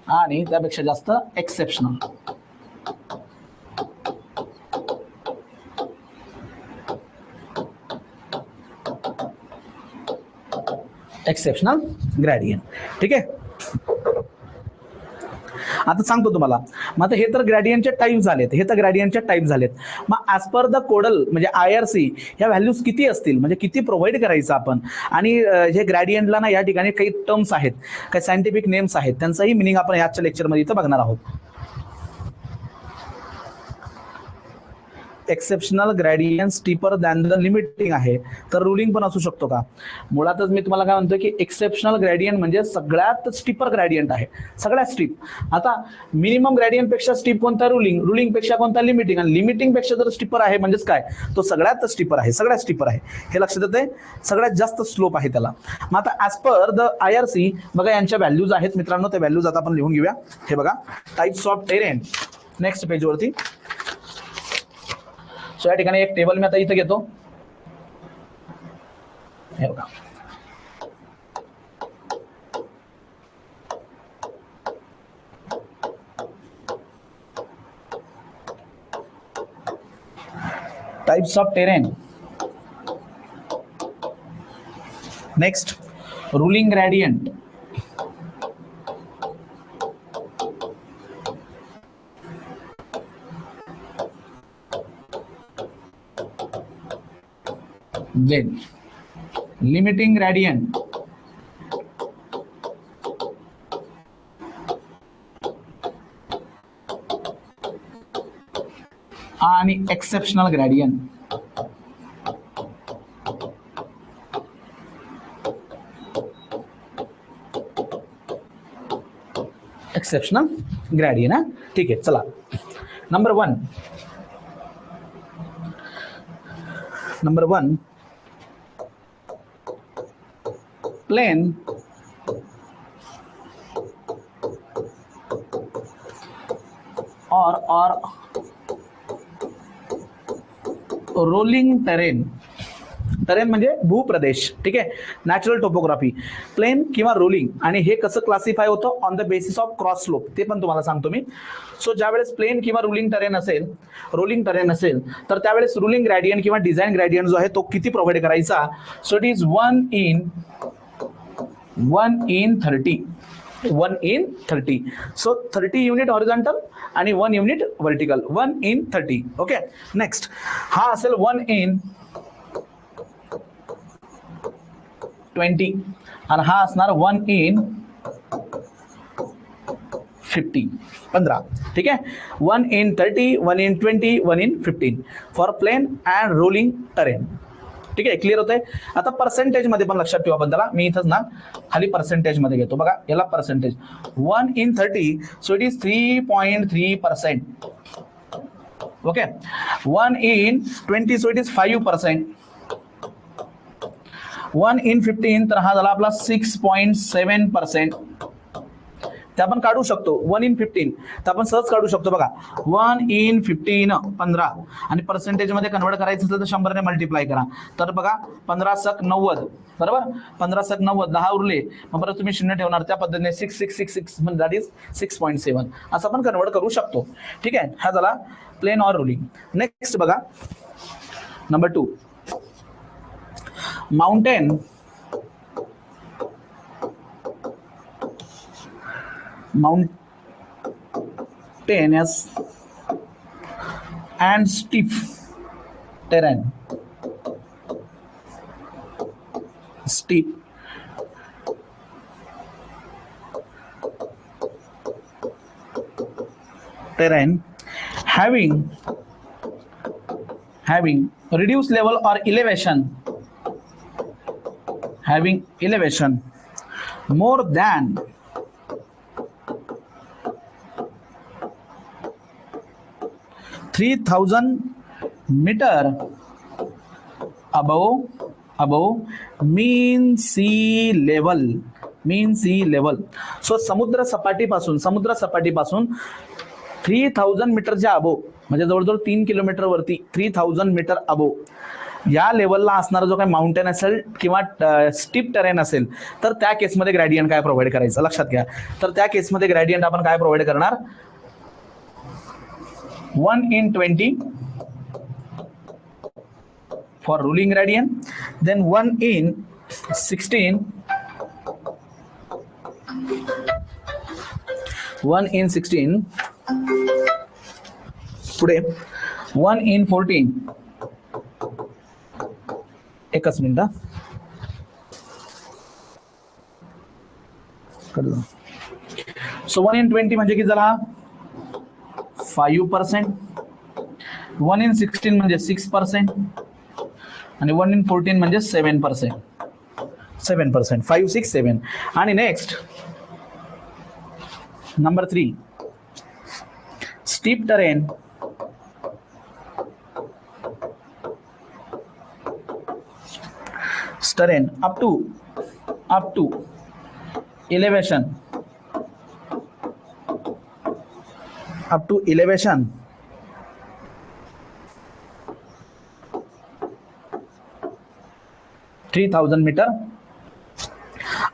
आणि त्यापेक्षा जास्त एक्सेप्शनल. Exceptional gradient. ठीक आहे, आता सांगतो तुम्हाला. मग आता हे तर ग्रेडियंटचे टाईप झालेत, हे तर ग्रेडियंटचे टाईप झालेत. मग ॲज पर द कोडल म्हणजे IRC ह्या व्हॅल्यूज किती असतील, म्हणजे किती प्रोव्हाइड करायचं आपण. आणि हे ग्रेडियंटला ना या ठिकाणी काही टर्म्स आहेत, काही सायंटिफिक नेम्स आहेत, त्यांचाही मिनिंग आपण याच्या लेक्चरमध्ये इथं बघणार आहोत. Exceptional gradient steeper than the limiting आहे, तर रुलिंग पण असू शकतो का? मुळातच मी तुम्हाला काय म्हणतो की एक्सेप्शनल ग्रेडियंट म्हणजे सगळ्यात स्टीपर ग्रेडियंट आहे, सगळ्यात स्टीप. आता मिनिमम ग्रेडियंट पेक्षा स्टीप कोणता? रुलिंग. रुलिंग पेक्षा कोणता? लिमिटिंग. आणि लिमिटिंग पेक्षा जर स्टीपर आहे म्हणजेच काय? तो सगळ्यात स्टीपर आहे, सगळ्यात स्टीपर आहे. हे लक्षात येते, सगळ्यात जास्त स्लोप आहे त्याला. मग आता ॲज पर द IRC बघा यांच्या व्हॅल्यूज आहेत मित्रांनो, त्या व्हॅल्यूज आता आपण लिहून घेऊया. हे बघा, टाइप्स ऑफ टेरेन, नेक्स्ट पेजवरती. सो या ठिकाणी एक टेबल मी आता इथं घेतो. हे बघा, types of terrain. Next ruling gradient. then limiting gradient. आणि एक्सेप्शनल ग्रेडियंट. एक्सेप्शनल ग्रेडियंट है, ठीक है. चला नंबर वन प्लेन और रोलिंग टेरेन म्हणजे भूप्रदेश, ठीक आहे. नॅचरल टोपोग्राफी, प्लेन किंवा रोलिंग. आणि हे कसं क्लासिफाय होतं on the basis of cross slope, ते पण तुम्हाला सांगतो मी. सो ज्यावेळेस प्लेन किंवा रोलिंग टेरेन असेल तर त्यावेळेस रुलिंग ग्रेडियंट किंवा डिझाईन ग्रेडियंट जो आहे तो किती प्रोव्हाइड करायचा. So it is 1/30. So 30 unit horizontal आणि 1 युनिट व्हर्टिकल, 1/30. ओके. नेक्स्ट हा असेल 1/20 आणि हा असणार 1/15. ठीक आहे. 1/30, 1/20, 1/15 for plain and rolling terrain. ठीक आहे. क्लिअर होतंय. आता पर्सेंटेज मध्ये पण लक्षात ठेवा बद्दला, मी इथंच ना खाली पर्सेंटेज मध्ये घेतो बघा, याला percentage 1/30. So it is 3.3%. Okay. 1/20 so it is 5%. 1/15 तर हा झाला आपला 6.7%. ते आपण काढू शकतो 1/15, तर आपण सहज काढू शकतो बघा. 1/15 15 आणि पर्सेंटेज मध्ये कन्वर्ट करायचं असेल तर 100 ने मल्टिप्लाय करा. तर बघा 15 × 90, बरोबर. 15 × 90 10 उरले, मग परत तुम्ही 0 ठेवणार. त्या पद्धतीने 6 म्हणजे दॅट इज 6.7 असं आपण कन्वर्ट करू शकतो. ठीक आहे. हा झाला प्लेन ऑर रोलिंग. नेक्स्ट बघा number 2, mountainous and steep terrain. Steep terrain having reduced level or elevation, having elevation more than 3000 meter above mean sea level. So समुद्र सपाटीपासून 3000 मीटरच्या अबो, म्हणजे जवळजवळ 3 किलोमीटर वरती 3000 मीटर अबो या लेवलला असणारा जो काही माउंटेन असेल किंवा स्टीप टेरेन असेल, तर त्या केसमध्ये ग्रेडियंट काय प्रोव्हाइड करायचं लक्षात घ्या. तर त्या केसमध्ये ग्रेडियंट आपण काय प्रोव्हाइड करणार, 1/20 for ruling gradient, then 1/16, 1/16 पुढे 1/14. एकच मिनिट. सो 1/20 म्हणजे किती झाला, 5%. 1/16 म्हणजे 6% आणि 1/14 म्हणजे 7%. 5, 6, 7. आणि next number 3, steep terrain up to elevation 3000 meter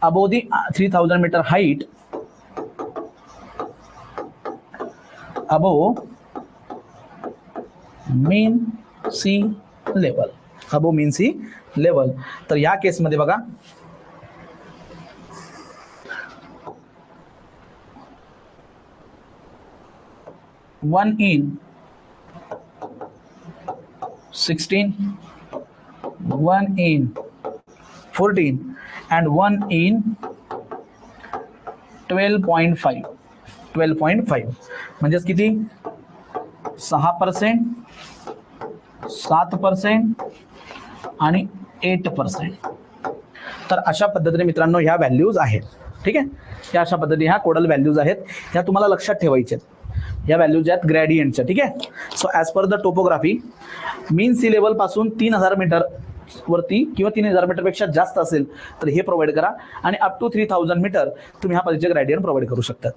above the 3000 meter height, above mean sea level. तर या केस मध्ये बघा 1/16, 1/14 and 1/12.5. म्हणजे किती, 6%, 7% आणि 8%. तर अशा पद्धतीने मित्रांनो ह्या व्हॅल्यूज आहेत. ठीक आहे, या अशा पद्धती ह्या कोडल व्हॅल्यूज आहेत, ह्या तुम्हाला लक्षात ठेवायच्या आहेत, या व्हॅल्यूज आहेत ग्रॅडियंटच्या. ठीक आहे, so as per the topography mean sea level पासून 3000 मीटर वरती किंवा 3000 मीटरपेक्षा जास्त असेल तर हे प्रोव्हाइड करा, आणि अप टू 3000 मीटर तुम्ही ह्या पद्धतीचे ग्रॅडियंट प्रोव्हाइड करू शकता.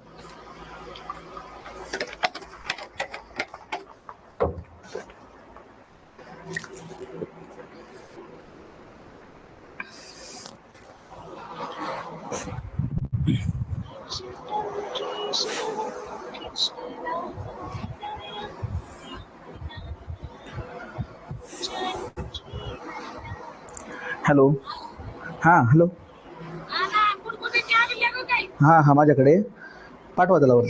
हॅलो, हां हॅलो, हां हां माझ्याकडे पाठवा त्याला वर.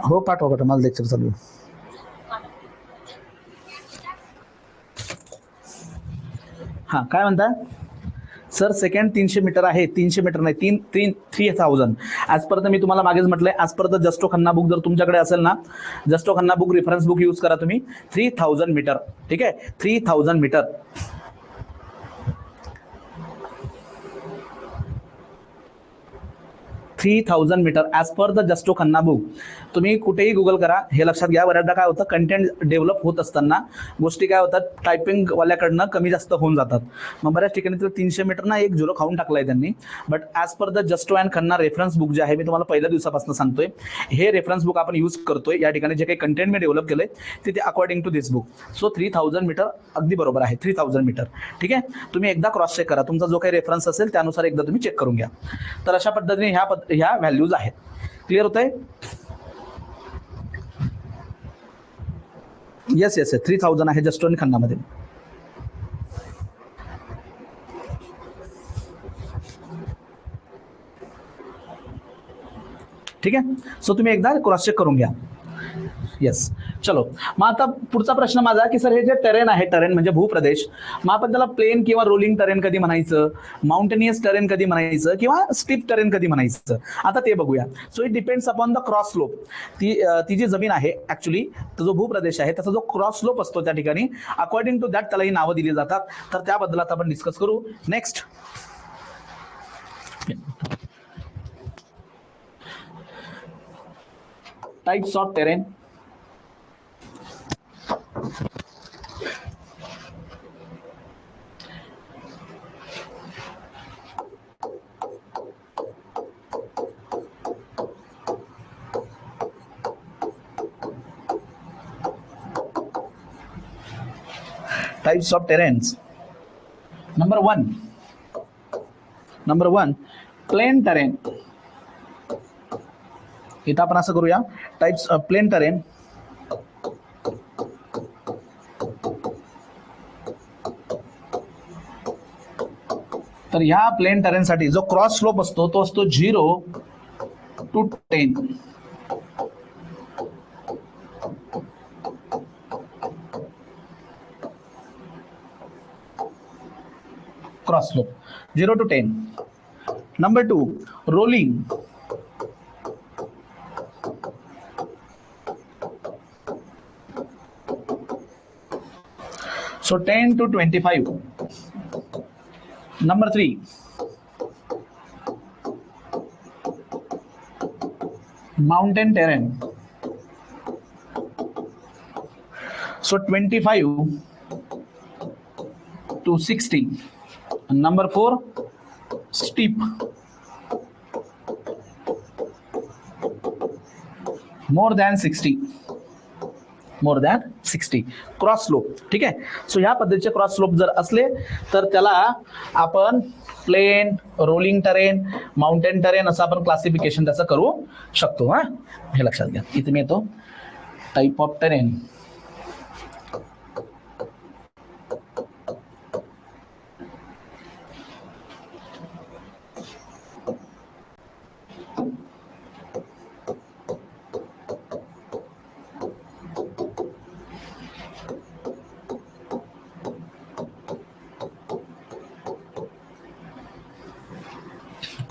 हो पाठवा पाठवा, माझं लेक्चर चालू आहे. हां काय म्हणता सर, सेकंड 300 मीटर आहे, 300 मीटर नाही 3000. ॲज पर मी तुम्हाला मागेच म्हटलंय, as per the Justo Khanna book जर तुमच्याकडे असेल ना, Justo Khanna book reference book use करा तुम्ही. 3000 मीटर. ठीक आहे, 3000 metre. Metre as per the Justo Khanna book. तुम्ही कुठेही गुगल करा, हे लक्षात घ्या. बऱ्याचदा काय होतं, कंटेंट डेव्हलप होत असताना गोष्टी काय होतात, टायपिंगवाल्याकडनं कमी जास्त होऊन जातात. मग बऱ्याच ठिकाणी तर 300 मीटर ना एक झिरो खाऊन टाकलाय त्यांनी. But as per the जस्टो and Khanna reference book जे आहे, मी तुम्हाला पहिल्या दिवसापासून सांगतोय, हे रेफरन्स बुक आपण यूज करतोय. या ठिकाणी जे काही कंटेंट मी डेव्हलप केलंय ते according to this book. So 3000 meter अगदी बरोबर आहे, 3000 मीटर. ठीक आहे, तुम्ही एकदा क्रॉस चेक करा, तुमचा जो काही रेफरन्स असेल त्यानुसार एकदा तुम्ही चेक करून घ्या. तर अशा पद्धतीने ह्या व्हॅल्यूज आहेत. क्लिअर होत आहे? येस येस 3000 आहे जस्टो आणि खन्नामध्ये. ठीक आहे, सो तुम्ही एकदा क्रॉस चेक करून घ्या. येस, चलो. मग आता पुढचा प्रश्न माझा की सर हे जे टेरेन आहे, टेरेन म्हणजे भूप्रदेश, मग आपण त्याला प्लेन किंवा रोलिंग टेरेन कधी म्हणायचं, माउंटेनियस टेरेन कधी म्हणायचं, किंवा स्टीप टेरेन कधी म्हणायचं, आता ते बघूया. So it depends upon the cross slope. ती जी जमीन आहे ऍक्च्युली, तो जो भूप्रदेश आहे त्याचा जो क्रॉस स्लोप असतो त्या ठिकाणी, अकॉर्डिंग टू दॅट त्याला ही नावं दिली जातात. तर त्याबद्दल आता आपण डिस्कस करू. Next, types of terrain. Types of terrains. Number one, plain terrain. इथं आपण असं करूया, टाइप्स ऑफ प्लेन टेरेन. तर ह्या प्लेन टेरेन साठी जो क्रॉस स्लोप असतो तो असतो 0 to 10. Cross slope 0 to 10. Number 2, rolling. So 10 to 25. Number 3, mountain terrain. So 25 to 60. And number 4, steep. More than 60. Cross slope. ठीक आहे, सो ह्या पद्धतीचे क्रॉस स्लोप जर असले तर त्याला आपण plain, rolling terrain, mountain terrain असं आपण क्लासिफिकेशन त्याचं करू शकतो. हा, हे लक्षात घ्या. इथे मी येतो, type of terrain.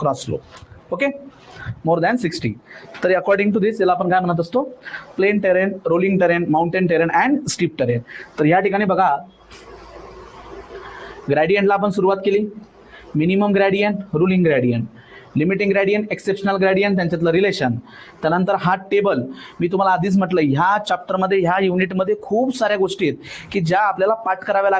Cross slope. Okay, more than 60. तर अकॉर्डिंग टू दिस याला आपण काय म्हणत असतो, plain terrain, rolling terrain, mountain terrain and steep terrain. तर या ठिकाणी बघा, ग्रॅडियंटला आपण सुरुवात केली. Minimum gradient, ruling gradient, limiting gradient, exceptional gradient, त्यांच्यातलं रिलेशन. त्यानंतर हा टेबल. मी तुम्हाला आधीच म्हटलं ह्या चॅप्टरमध्ये ह्या युनिटमध्ये खूप साऱ्या गोष्टी आहेत की ज्या आपल्याला पाठ कराव्या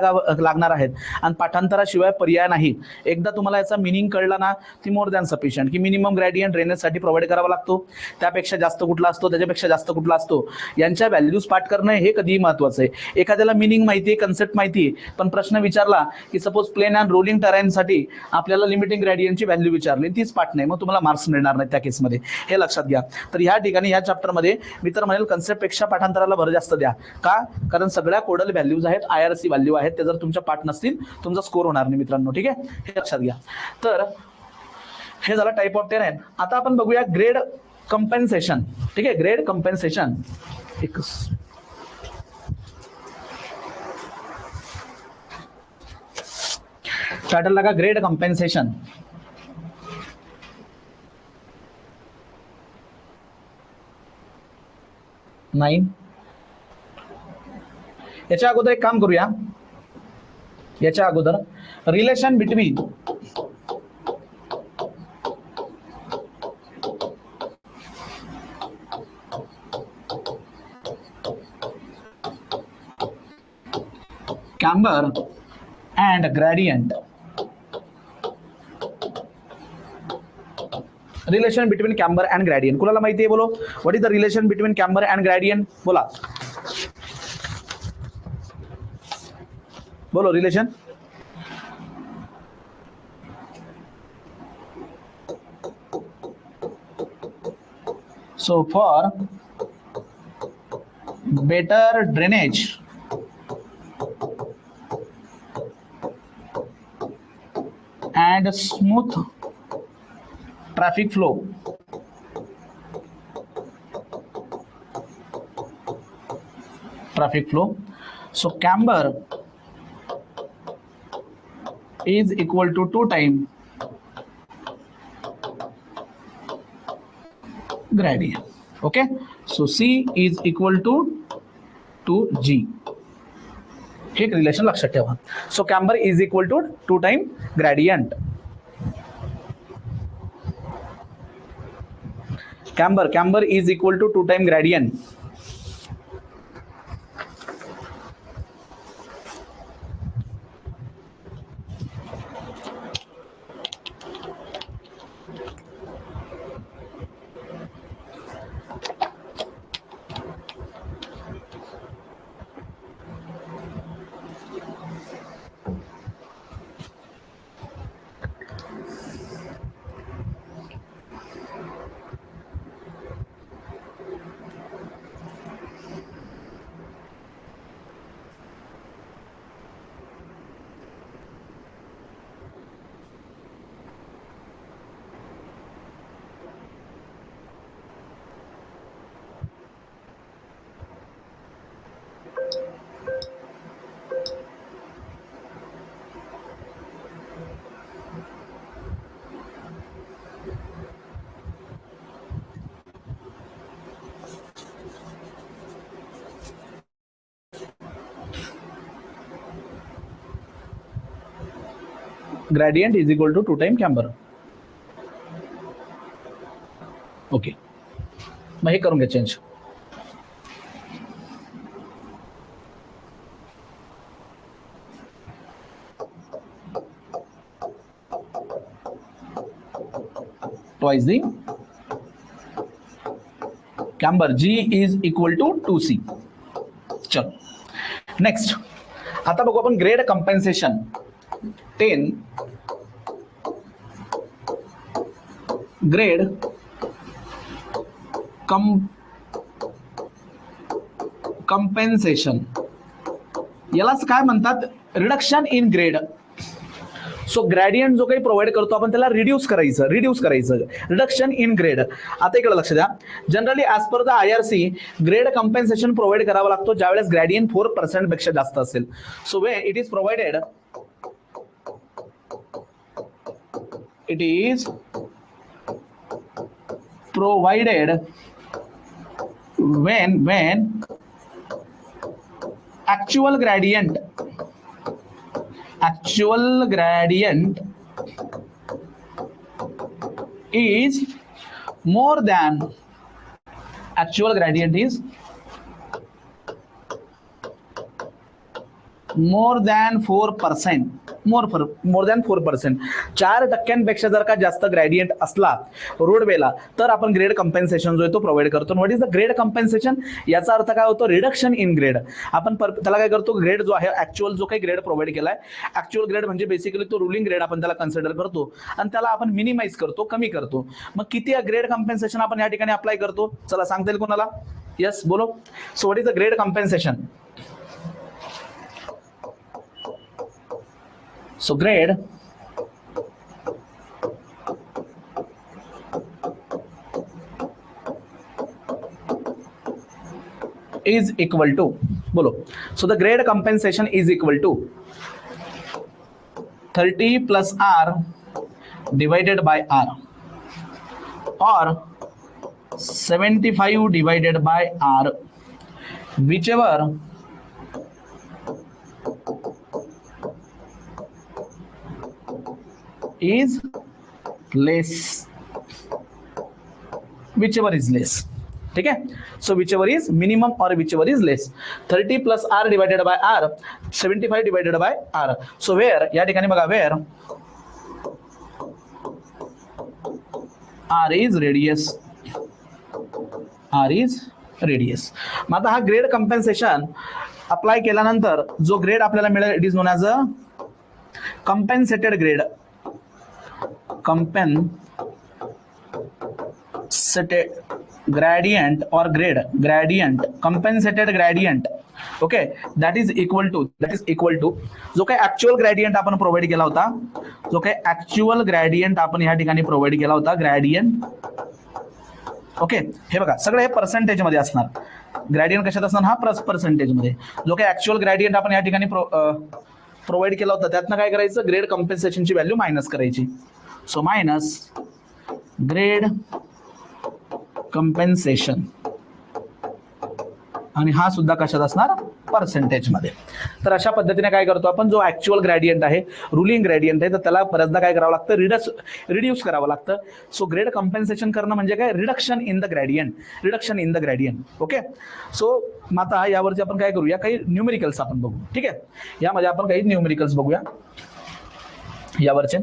लागणार आहेत आणि पाठांतराशिवाय पर्याय नाही. एकदा तुम्हाला याचा मिनिंग कळला ना ती मोर दॅन सफिशियंट, की मिनिमम ग्रॅडियंट ड्रेनेजसाठी प्रोव्हाइड करावा लागतो, त्यापेक्षा जास्त कुठला असतो, त्याच्यापेक्षा जास्त कुठला असतो, यांच्या व्हॅल्यूज पाठ करणं हे कधीही महत्वाचं आहे. एखाद्याला मिनिंग माहिती आहे, कन्सेप्ट माहिती आहे, पण प्रश्न विचारला की सपोज प्लेन अँड रोलिंग टराईनसाठी आपल्याला लिमिटिंग ग्रॅडियंटची व्हॅल्यू विचारली, तीच पाठ नाही, मग तुम्हाला मार्क्स मिळणार नाही त्या केसमध्ये, हे लक्षात घ्या. तर ह्या ठिकाणी ह्या चॅप्टरमध्ये मी तर म्हणेल कन्सेप्टपेक्षा पाठांतराला भर जास्त द्या. का? कारण सगळ्या कोडल व्हॅल्यूज आहेत, IRC व्हॅल्यू आहेत, ते जर तुमच्या पाठ नसतील तुमचा स्कोर होणार नाही मित्रांनो. ठीक आहे, हे लक्षात घ्या. तर हे झालं टाईप ऑफ टेरेन. आता आपण बघूया ग्रेड कंपेन्सेशन. ठीक आहे, ग्रेड कंपेन्सेशन. टायटल लगा ग्रेड कंपेन्सेशन. नाही, याच्या अगोदर एक काम करूया. याच्या अगोदर relation between camber and gradient. Relation between camber and gradient. कुणाला माहिती आहे? बोलो, what is the relation between camber and gradient? बोला, बोलो relation. So for better drainage and smooth traffic flow, so camber is equal to 2 times gradient. Okay, so C is equal to 2G. हे relation लक्षात ठेवा. So camber is equal to 2 time gradient. Camber is equal to 2 time gradient. Gradient is equal to 2 time camber. Okay, मग हे करून घ्या change. Twice the camber. G is equal to 2C. चलो next. आता बघू आपण ग्रेड कंपेन्सेशन. 10 grade compensation. यालाच काय म्हणतात? Reduction in grade. So gradient जो काही प्रोव्हाइड करतो आपण त्याला रिड्यूस करायचं. Reduction in grade. आता इकडे लक्ष द्या. Generally as per the IRC grade compensation provide करावा लागतो ज्यावेळेस ग्रॅडियंट 4% पेक्षा जास्त असेल. So way it is provided, it is provided when actual gradient is more than actual gradient is more than 4%, more than 4%. 4% जर का जास्त ग्रेडियंट असला रोडवेला तर आपण ग्रेड कंपेन्सेशन जो आहे तो प्रोव्हाइड करतो. What is the grade compensation? याचा अर्थ काय होतो? Reduction in grade. आपण त्याला काय करतो? ग्रेड जो आहे ऍक्च्युअल जो काही ग्रेड प्रोव्हाइड केलाय, ऍक्च्युअल ग्रेड म्हणजे बेसिकली तो रुलिंग ग्रेड आपण त्याला कन्सिडर करतो आणि त्याला आपण मिनिमाइज करतो, कमी करतो. मग किती ग्रेड कंपेन्सेशन आपण या ठिकाणी अप्लाय करतो? चला सांगता येईल कोणाला? यस बोलो. So what is the grade compensation? So grade is equal to, बोलो. So the grade compensation is equal to 30 plus R divided by R or 75 divided by R, whichever is less, whichever is less. ठीक है. So whichever is minimum or whichever is less. 30 plus R divided by R, 75 divided by R. So where या ठिकाणी बघा, where R is radius, R is radius. मग आता हा grade compensation apply केल्यानंतर जो ग्रेड आपल्याला मिळेल, it is known as a compensated grade. compensated gradient or gradient compensated gradient, okay, that is equal to जो काही ऍक्च्युअल ग्रेडियंट आपण प्रोव्हाइड केला होता, जो काही ऍक्च्युअल ग्रेडियंट आपण या ठिकाणी प्रोव्हाइड केला होता, ग्रेडियंट. ओके, हे बघा सगळं हे पर्सेंटेज मध्ये असणार. ग्रेडियंट कशात असणार? हा पर्सेंटेज मध्ये. जो काही ऍक्च्युअल ग्रेडियंट आपण या ठिकाणी प्रोव्हाइड केला होता त्यातनं काय करायचं? ग्रेड कंपेन्सेशनची व्हॅल्यू मायनस करायची. सो मायनस ग्रेड कंपेन्सेशन, आणि हा सुद्धा कशात असणार? पर्सेंटेज मध्ये. तर अशा पद्धतीने काय करतो आपण? जो ऍक्च्युअल ग्रेडियंट आहे, रुलिंग ग्रेडियंट आहे, तर त्याला बऱ्याचदा काय करावं लागतं? रिड्यूस करावं लागतं. सो ग्रेड कंपेन्सेशन करणं म्हणजे काय? Reduction in the gradient, reduction in the gradient. Okay. So आता यावरती आपण काय करूया? काही न्यूमेरिकल्स आपण बघू. ठीक आहे, यामध्ये आपण काही न्यूमेरिकल्स बघूया यावरचे.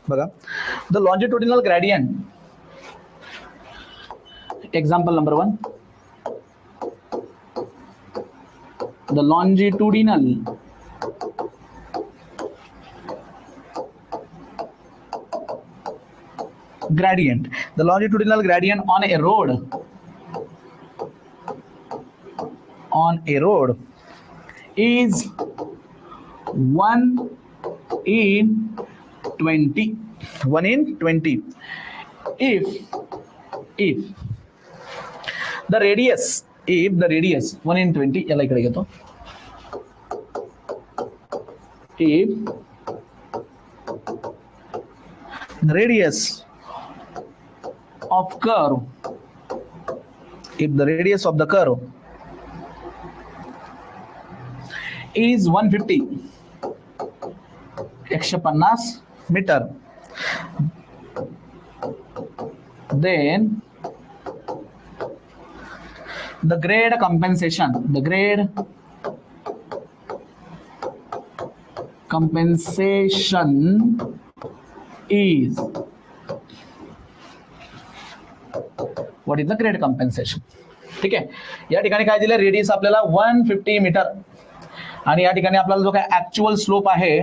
बघा, the longitudinal gradient, example number 1, the longitudinal gradient, the longitudinal gradient on a road is 1 in 20, 1 in 20 if the radius 1 in 20, याला इकडे घेतो, if the radius of curve, if the radius of the curve is 150, 150 meter, then the grade compensation is, what is the grade compensation? ठीक आहे, या ठिकाणी काय दिलं? Radius आपल्याला 150 मीटर, आणि या ठिकाणी आपल्याला जो काय ऍक्च्युअल स्लोप आहे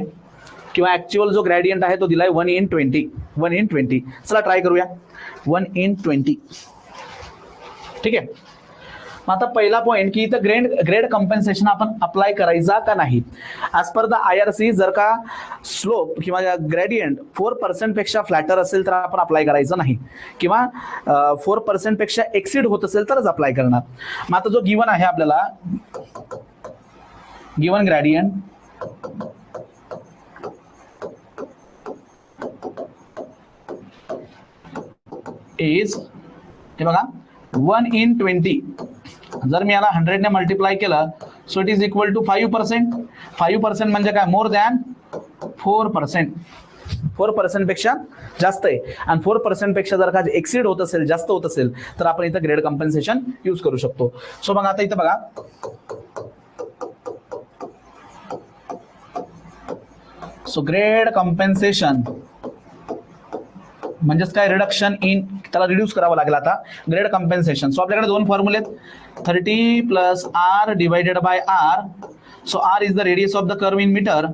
किंवा ऍक्च्युअल जो ग्रेडियंट आहे तो दिलाय 1 in 20, 1 in 20. चला ट्राय करूया 1 in 20. ठीक आहे. मग आता पहिला पॉइंट की इथं ग्रेड कंपेन्सेशन आपण अप्लाय करायचा का नाही? ऍज पर द IRC जर का स्लोप किंवा ग्रेडियंट 4% पेक्षा फ्लॅटर असेल तर आपण अप्लाय करायचं नाही, किंवा 4% पेक्षा एक्सीड होत असेल तरच अप्लाय करणार. मग आता जो गिवन आहे आपल्याला, गिवन ग्रेडियंट इज, हे बघा 1 in 20, जर मी याला 100 ने मल्टिप्लाय केलं so it is equal to 5%. 5% म्हणजे काय, मोर दॅन 4%. 4% पेक्षा जास्त आहे. आणि 4% पेक्षा जर का एक्सीड होत असेल, जास्त होत असेल, तर आपण इथं ग्रेड कॉम्पेन्सेशन यूज करू शकतो. सो मग आता इथं बघा, सो ग्रेड कॉम्पेन्सेशन म्हणजेच काय, रिडक्शन इन, त्याला रिड्यूस करावं लागेल आता ग्रेड कॉम्पेन्सेशन. सो आपल्याकडे दोन फॉर्म्युले आहेत, 30 plus R divided by R. So R is the radius of the curve in meter.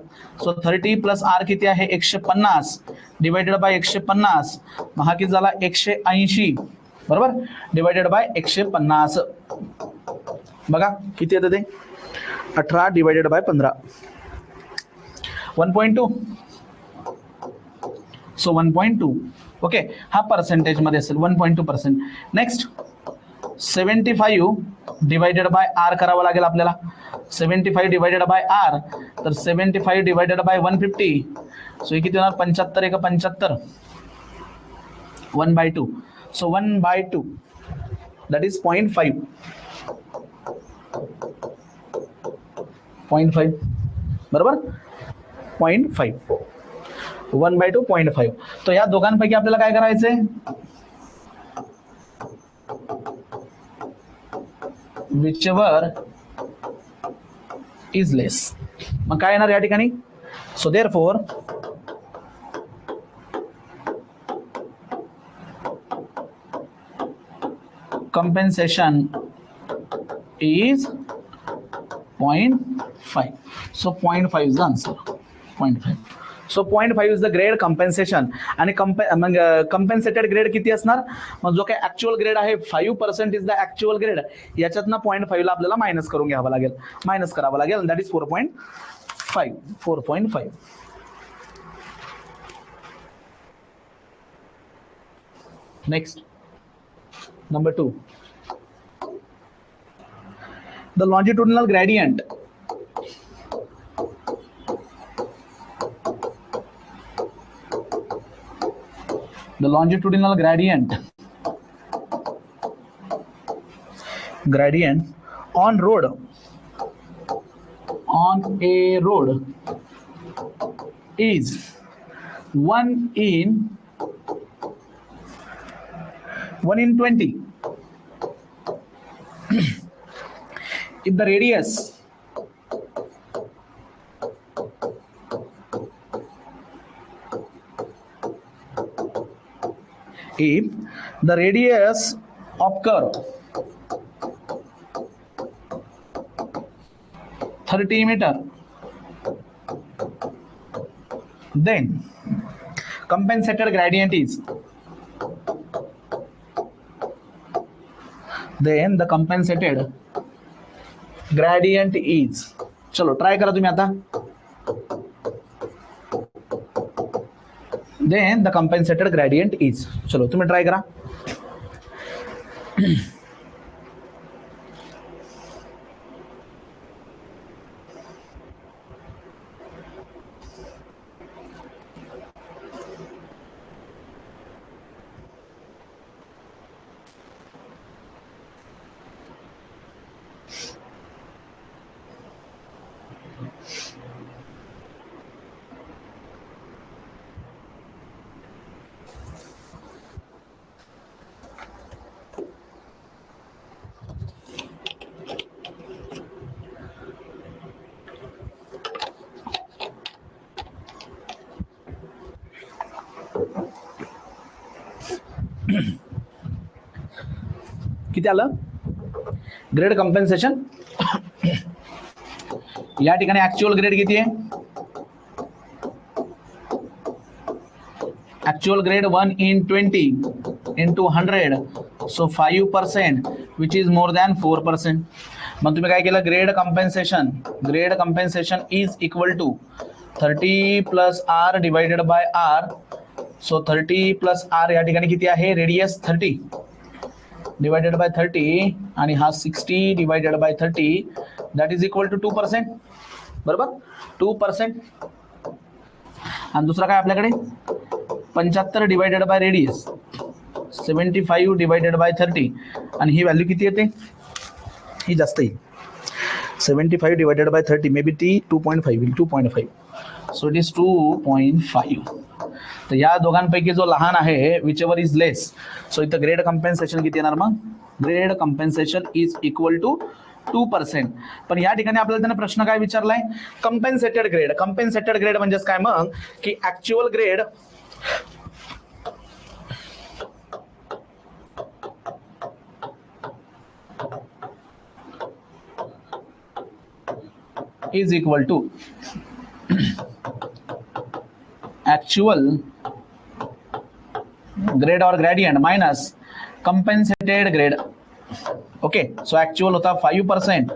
So 30 plus R किती आहे, 150 डिवायडेड बाय 150, हा किती झाला 180 बरोबर, डिवायडेड बाय 150. बघा किती येतं ते, 18 डिवायडेड बाय 15, 1.2. सो 1.2 ओके, हा पर्सेंटेज मध्ये असेल 1.2%. नेक्स्ट 75 डिवायडेड बाय आर करावं लागेल आपल्याला. 75 डिवायडेड बाय आर, तर 75 डिवायडेड बाय 150. सो हे किती होणार, 75 एक 75, 1/2. So 1/2 that is 0.5. 0.5 बरोबर, 0.5, 1/2 0.5. तर या दोघांपैकी आपल्याला काय करायचंय, whichever is less. मग काय येणार या ठिकाणी, so therefore compensation is 0.5. So 0.5 is the answer. 0.5. So 0.5 is the grade compensation. आणि कम्पेन्सेटेड ग्रेड किती असणार, मग जो काही ऍक्च्युअल ग्रेड आहे 5% इज द ऍक्च्युअल ग्रेड, याच्यातनं 0.5 ला आपल्याला मायनस करून घ्यावं लागेल, मायनस करावं लागेल, that is 4.5. 4.5. Next number 2, the longitudinal gradient. The longitudinal gradient on a road is 1 in 20. If the radius of curve 30 meter, then compensated gradient is, then the compensated gradient is, चलो try करा तुम्ही आता, then the compensated gradient is, चलो तुम्ही try करा. किती आलं, grade compensation या ठिकाणी ऍक्च्युअल ग्रेड किती आहे, actual grade 1 in 20 into 100, so 5%, which is more than 4%. मग तुम्ही काय केलं, grade compensation is equal to 30 plus R divided by R. So 30 plus R या ठिकाणी किती आहे, रेडियस 30 डिवायडेड बाय 30, आणि हा 60 divided by 30, that is equal to 2%. बरोबर, 2%. आणि दुसरा काय आपल्याकडे 75 divided by radius, 75 divided by 30, आणि ही व्हॅल्यू किती येते, ही जास्त येईल. 75 divided by 30, maybe t 2.5 will 2.5. So it is 2.5. तर या दोघांपैकी जो लहान आहे whichever is less, so इथं ग्रेड कम्पेन्सेशन किती येणार मग? Grade compensation is equal to 2%. पण या ठिकाणी आपल्याला त्याने प्रश्न काय विचारलाय? कम्पेन्सेटेड ग्रेड. कम्पेन्सेटेड ग्रेड म्हणजेच काय मग की actual grade is equal to actual grade or gradient minus compensated grade. Okay, so actual होता 5%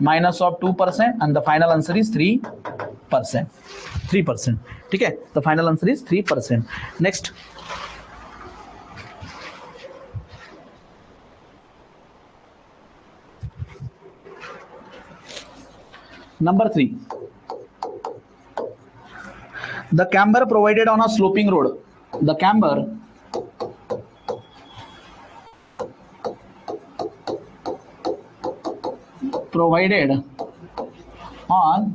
minus of 2% and the final answer is 3%. 3%. ठीक है, the final answer is 3%. Next. Number 3. The camber provided on a sloping road. The camber provided on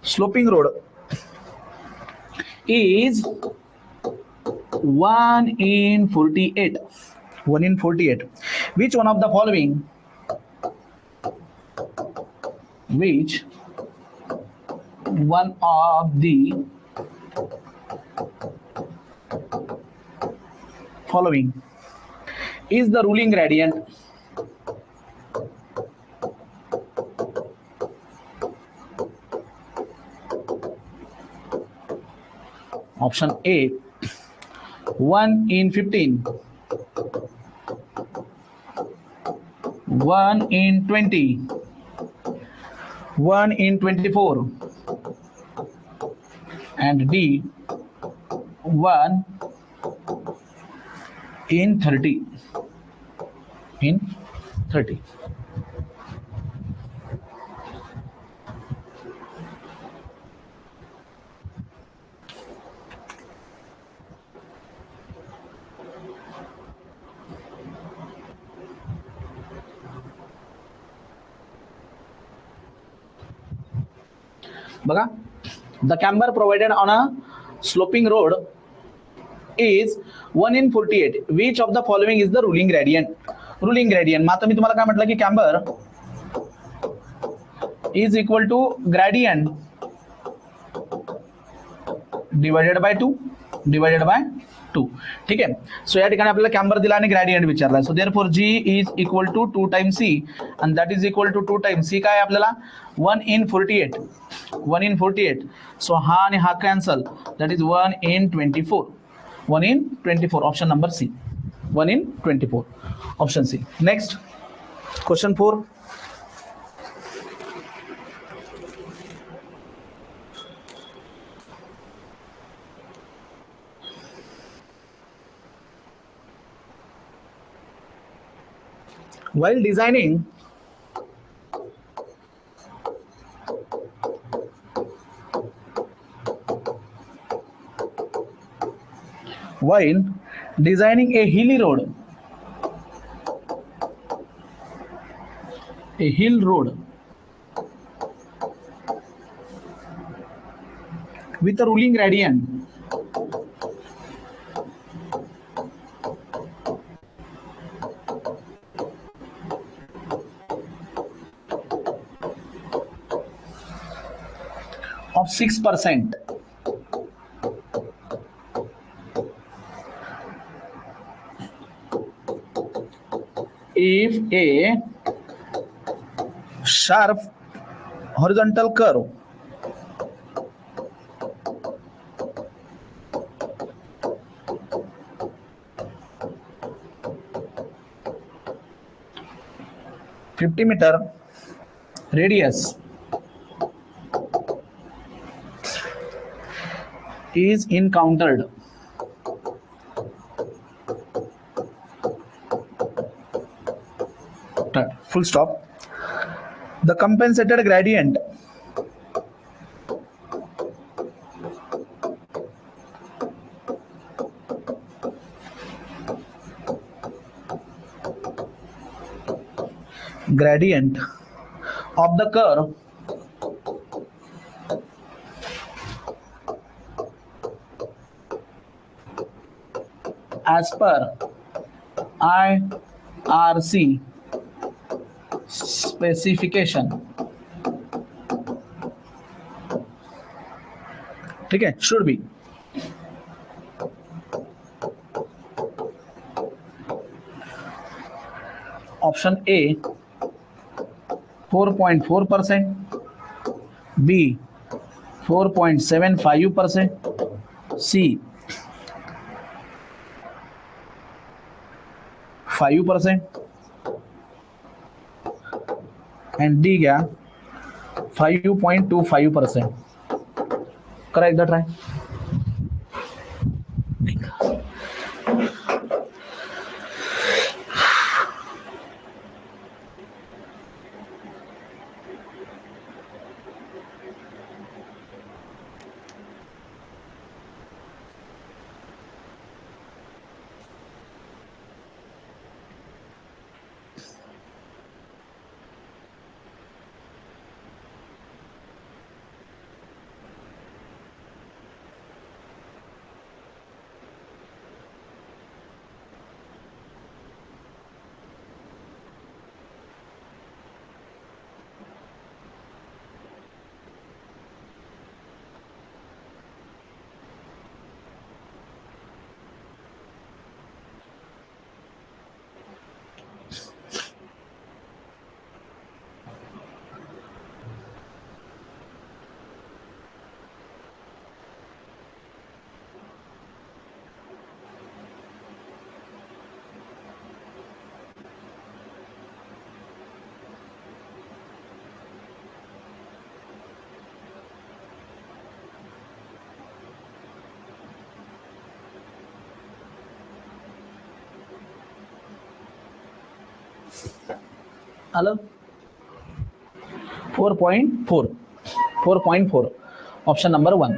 sloping road is 1 in 48. 1 in 48. Which one of the following? Which one of the following is the ruling gradient? Option A, 1 in 15, 1 in 20, 1 in 24, and D, 1 in 30. In 30. बघा, the camber provided on a sloping road is 1 in 48. Which of the following is the ruling gradient? Ruling gradient. आता मी तुम्हाला काय म्हटलं की camber is equal to gradient divided by 2 divided by 2. ठीक आहे. So या ठिकाणी आपल्याला कॅम्बर दिला आणि ग्रेडियंट विचारला. So therefore G is equal to 2 times C and that is equal to 2 times C. काय आपल्याला 1 in 48. 1 in 48. सो हा आणि हा cancel. That is 1 in 24. 1 in 24. Option number C. 1 in 24. Option C. Next question 4. While designing a hilly road, a hill road with a ruling gradient of 6%, if a sharp horizontal curve (50 meter) radius is encountered, full stop. The compensated gradient gradient of the curve as per IRC specification. ठीक है, should be option A 4.4%, B 4.75%, C 5% and D क्या 5.25%. करा एकदा try. आलं 4.4 option number 1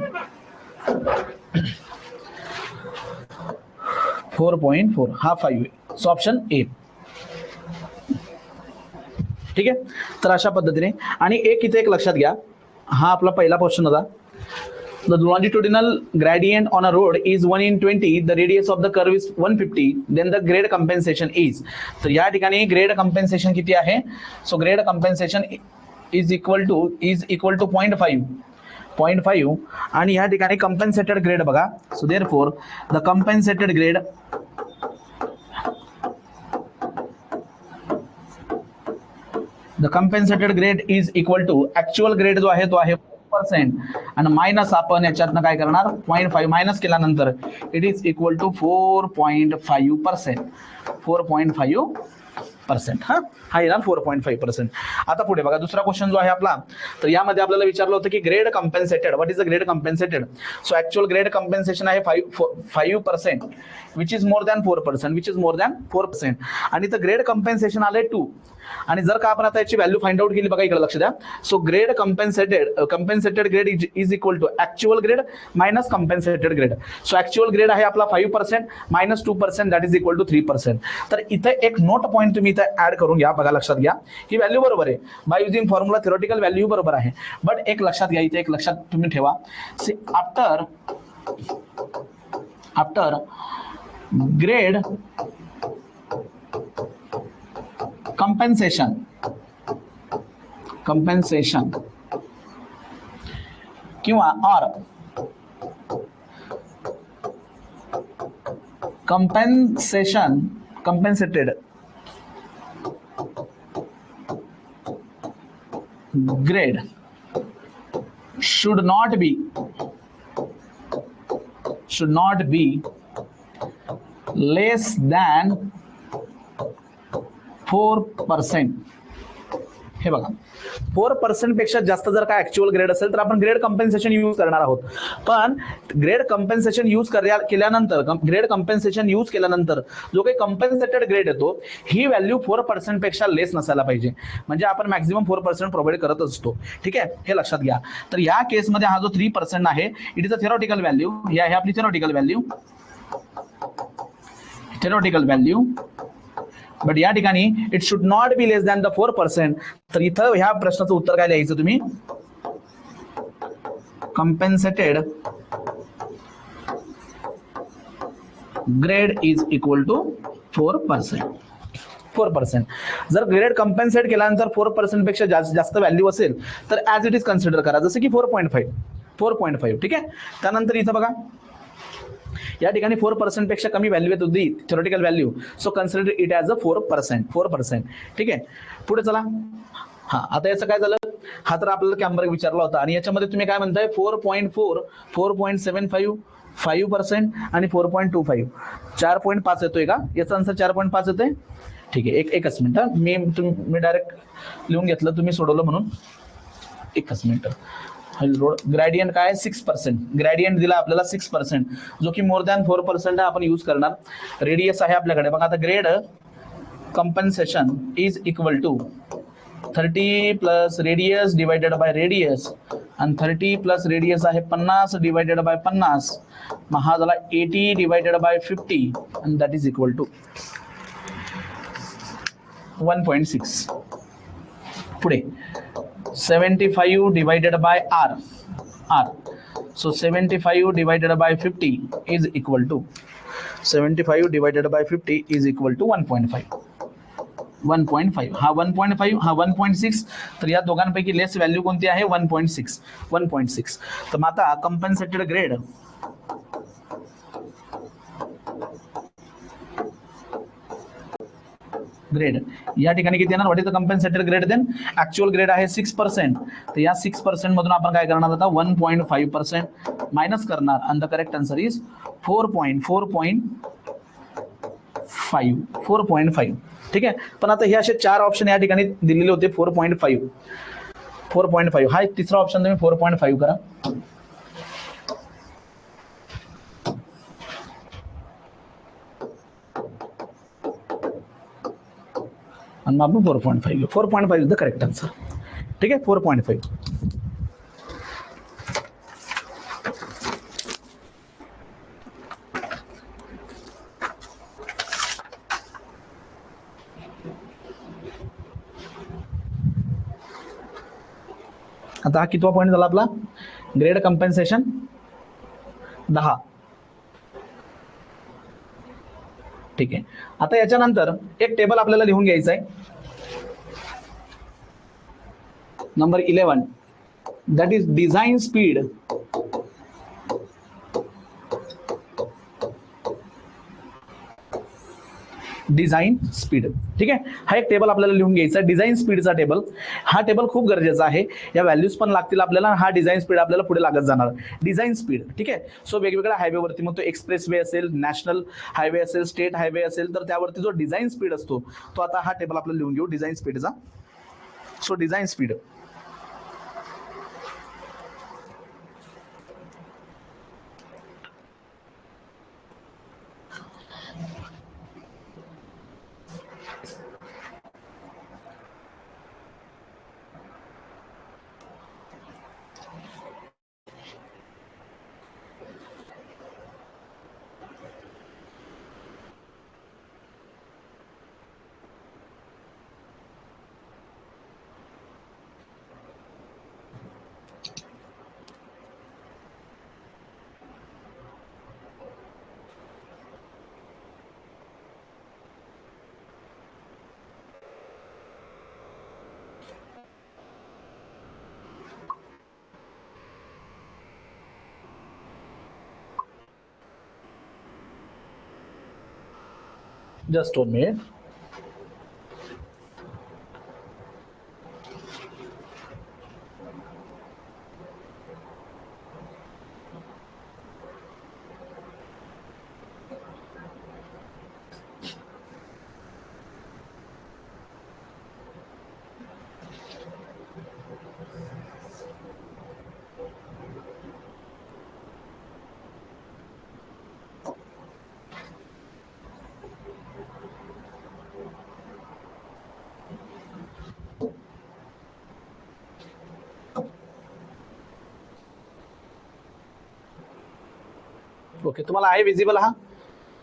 4.4 हा 5 so option A. ठीक आहे, तर अशा पद्धतीने. आणि इथे एक लक्षात घ्या, हा आपला पहिला क्वेश्चन होता. The longitudinal gradient on a road is 1 in 20. The radius of the curve is 150. Then the grade compensation is. तर या ठिकाणी ग्रेड कम्पेन्सेशन किती आहे? So grade compensation is equal to 0.5 आणि या ठिकाणी कंपेन्सेटेड ग्रेड बघा. So therefore the compensated grade is equal to actual grade जो आहे तो आहे 4% आणि मायनस आपण याच्यातनं काय करणार 0.5 मायनस केल्यानंतर इट इज इक्वल टू 4.5%. 4.5% हा येणार 4.5%. आता पुढे बघा दुसरा क्वेश्चन जो आहे आपला, तर यामध्ये आपल्याला विचारलं होतं की grade compensated, what is the grade compensated? So actual grade compensation आहे 5% विच इज मोर दॅन 4%, आणि तर ग्रेड कंपेन्सेशन आले 2. आणि जर का आपण आता याची व्हॅल्यू फाइंड आउट केली बघा, इकडे लक्ष द्या. So grade compensated grade is equal to actual grade minus compensated grade. So actual grade आहे आपला 5% minus 2% that is equal to 3%. तर इथे एक नोट पॉईंट तुम्ही इथे ऍड करून घ्या. बघा लक्षात घ्या, ही व्हॅल्यू बरोबर आहे by using formula, theoretical value बरोबर आहे. बट एक लक्षात घ्या, इथे एक लक्षात तुम्ही ठेवा. सी आफ्टर ग्रेड compensation किंवा or compensated grade should not be less than 4%. हे बघा 4% पेक्षा जास्त जर का ऍक्च्युअल ग्रेड असेल तर आपण ग्रेड कंपेन्सेशन यूज करणार आहोत. पण ग्रेड कंपेन्सेशन यूज केल्यानंतर जो काही कंपेन्सेटेड ग्रेड येतो ही व्हॅल्यू 4% पेक्षा लेस नसायला पाहिजे. म्हणजे आपण मॅक्झिमम 4% प्रोव्हाइड करत असतो. ठीक आहे, हे लक्षात घ्या. तर या केसमध्ये हा जो 3% आहे it is a theoretical value. ही आहे आपली थेरोटिकल व्हॅल्यू बट या ठिकाणी it should not be less than the 4%. तर इथं ह्या प्रश्नाचं उत्तर काय लिहायचं तुम्ही, compensated grade is equal to 4%. 4%. जर ग्रेड कंपेन्सेट केल्यानंतर 4% पेक्षा जास्त व्हॅल्यू असेल तर ऍज इट इज कन्सिडर करा, जसं की 4.5. ठीक आहे. त्यानंतर इथं बघा या ठिकाणी 4% पेक्षा कमी व्हॅल्यू येत होती theoretical value, so consider it as a 4%. ठीक आहे. पुढे चला. हा, आता याचं काय झालं, हा तर आपल्याला कॅम्बर विचारला होता आणि याच्यामध्ये तुम्ही काय म्हणताय 4.4, 4.75, 5% आणि 4.25, 4.5 येतोय का, याचा आन्सर 4.5 येतोय. ठीक आहे, एकच मिनिट, मी डायरेक्ट लिहून घेतलं, तुम्ही सोडवलं म्हणून. एकच मिनिट. ग्रॅडियंट काय 6%, ग्रॅडियंट दिला आपल्याला 6%, जो की मोर दॅन 4% आपण यूज करणार. रेडियस आहे आपल्याकडे बघा, आता grade compensation is equal to 30 plus radius divided by radius, आणि 30 प्लस रेडियस आहे 50 डिवायडेड बाय 50, मग हा झाला 80 डिवायडेड बाय 50 आणि दॅट इज इक्वल टू 1.6. पुढे 75 divided by R, so 75 divided by 50 is equal to 75 divided by 50 is equal to 1.5. 1.5, हा 1.5, हा 1.6, तर या दोघांपैकी लेस व्हॅल्यू कोणती आहे 1.6. तर मग आता कंपन्सेटेड ग्रेड या ठिकाणी किती येणार, what is the compensated grade then, actual grade आहे 6%, तर या 6% मधून आपण काय करणार आता 1.5% मायनस करणार, आणि द करेक्ट आन्सर इज 4.5. ठीक आहे. पण आता हे असे 4 ऑप्शन या ठिकाणी दिलेले होते 4.5. हा एक तिसरा ऑप्शन तुम्ही 4.5 करा, आणि मग आपण 4.5 इज द करेक्ट आन्सर. ठीक आहे, 4.5. आता हा कितवा पॉईंट झाला आपला, ग्रेड कंपेन्सेशन 10. ठीक आहे. आता याच्यानंतर एक टेबल आपल्याला लिहून घ्यायचं आहे, number 11, that is design speed ठीक आहे. हा एक टेबल आपल्याला लिहून घ्यायचा आहे, डिझाईन स्पीडचा टेबल. हा टेबल खूप गरजेचा आहे, या व्हॅल्यूज पण लागतील आपल्याला, हा डिझाईन स्पीड आपल्याला पुढे लागत जाणार. डिझाईन स्पीड, ठीक आहे. सो वेगवेगळ्या हायवेवरती, मग तो एक्सप्रेस वे असेल, नॅशनल हायवे असेल, स्टेट हायवे असेल, तर त्यावरती जो डिझाईन स्पीड असतो तो आता हा टेबल आपल्याला लिहून घेऊ डिझाईन स्पीडचा. So design speed just 1 minute. Okay, तुम्हाला आहे विजिबल हा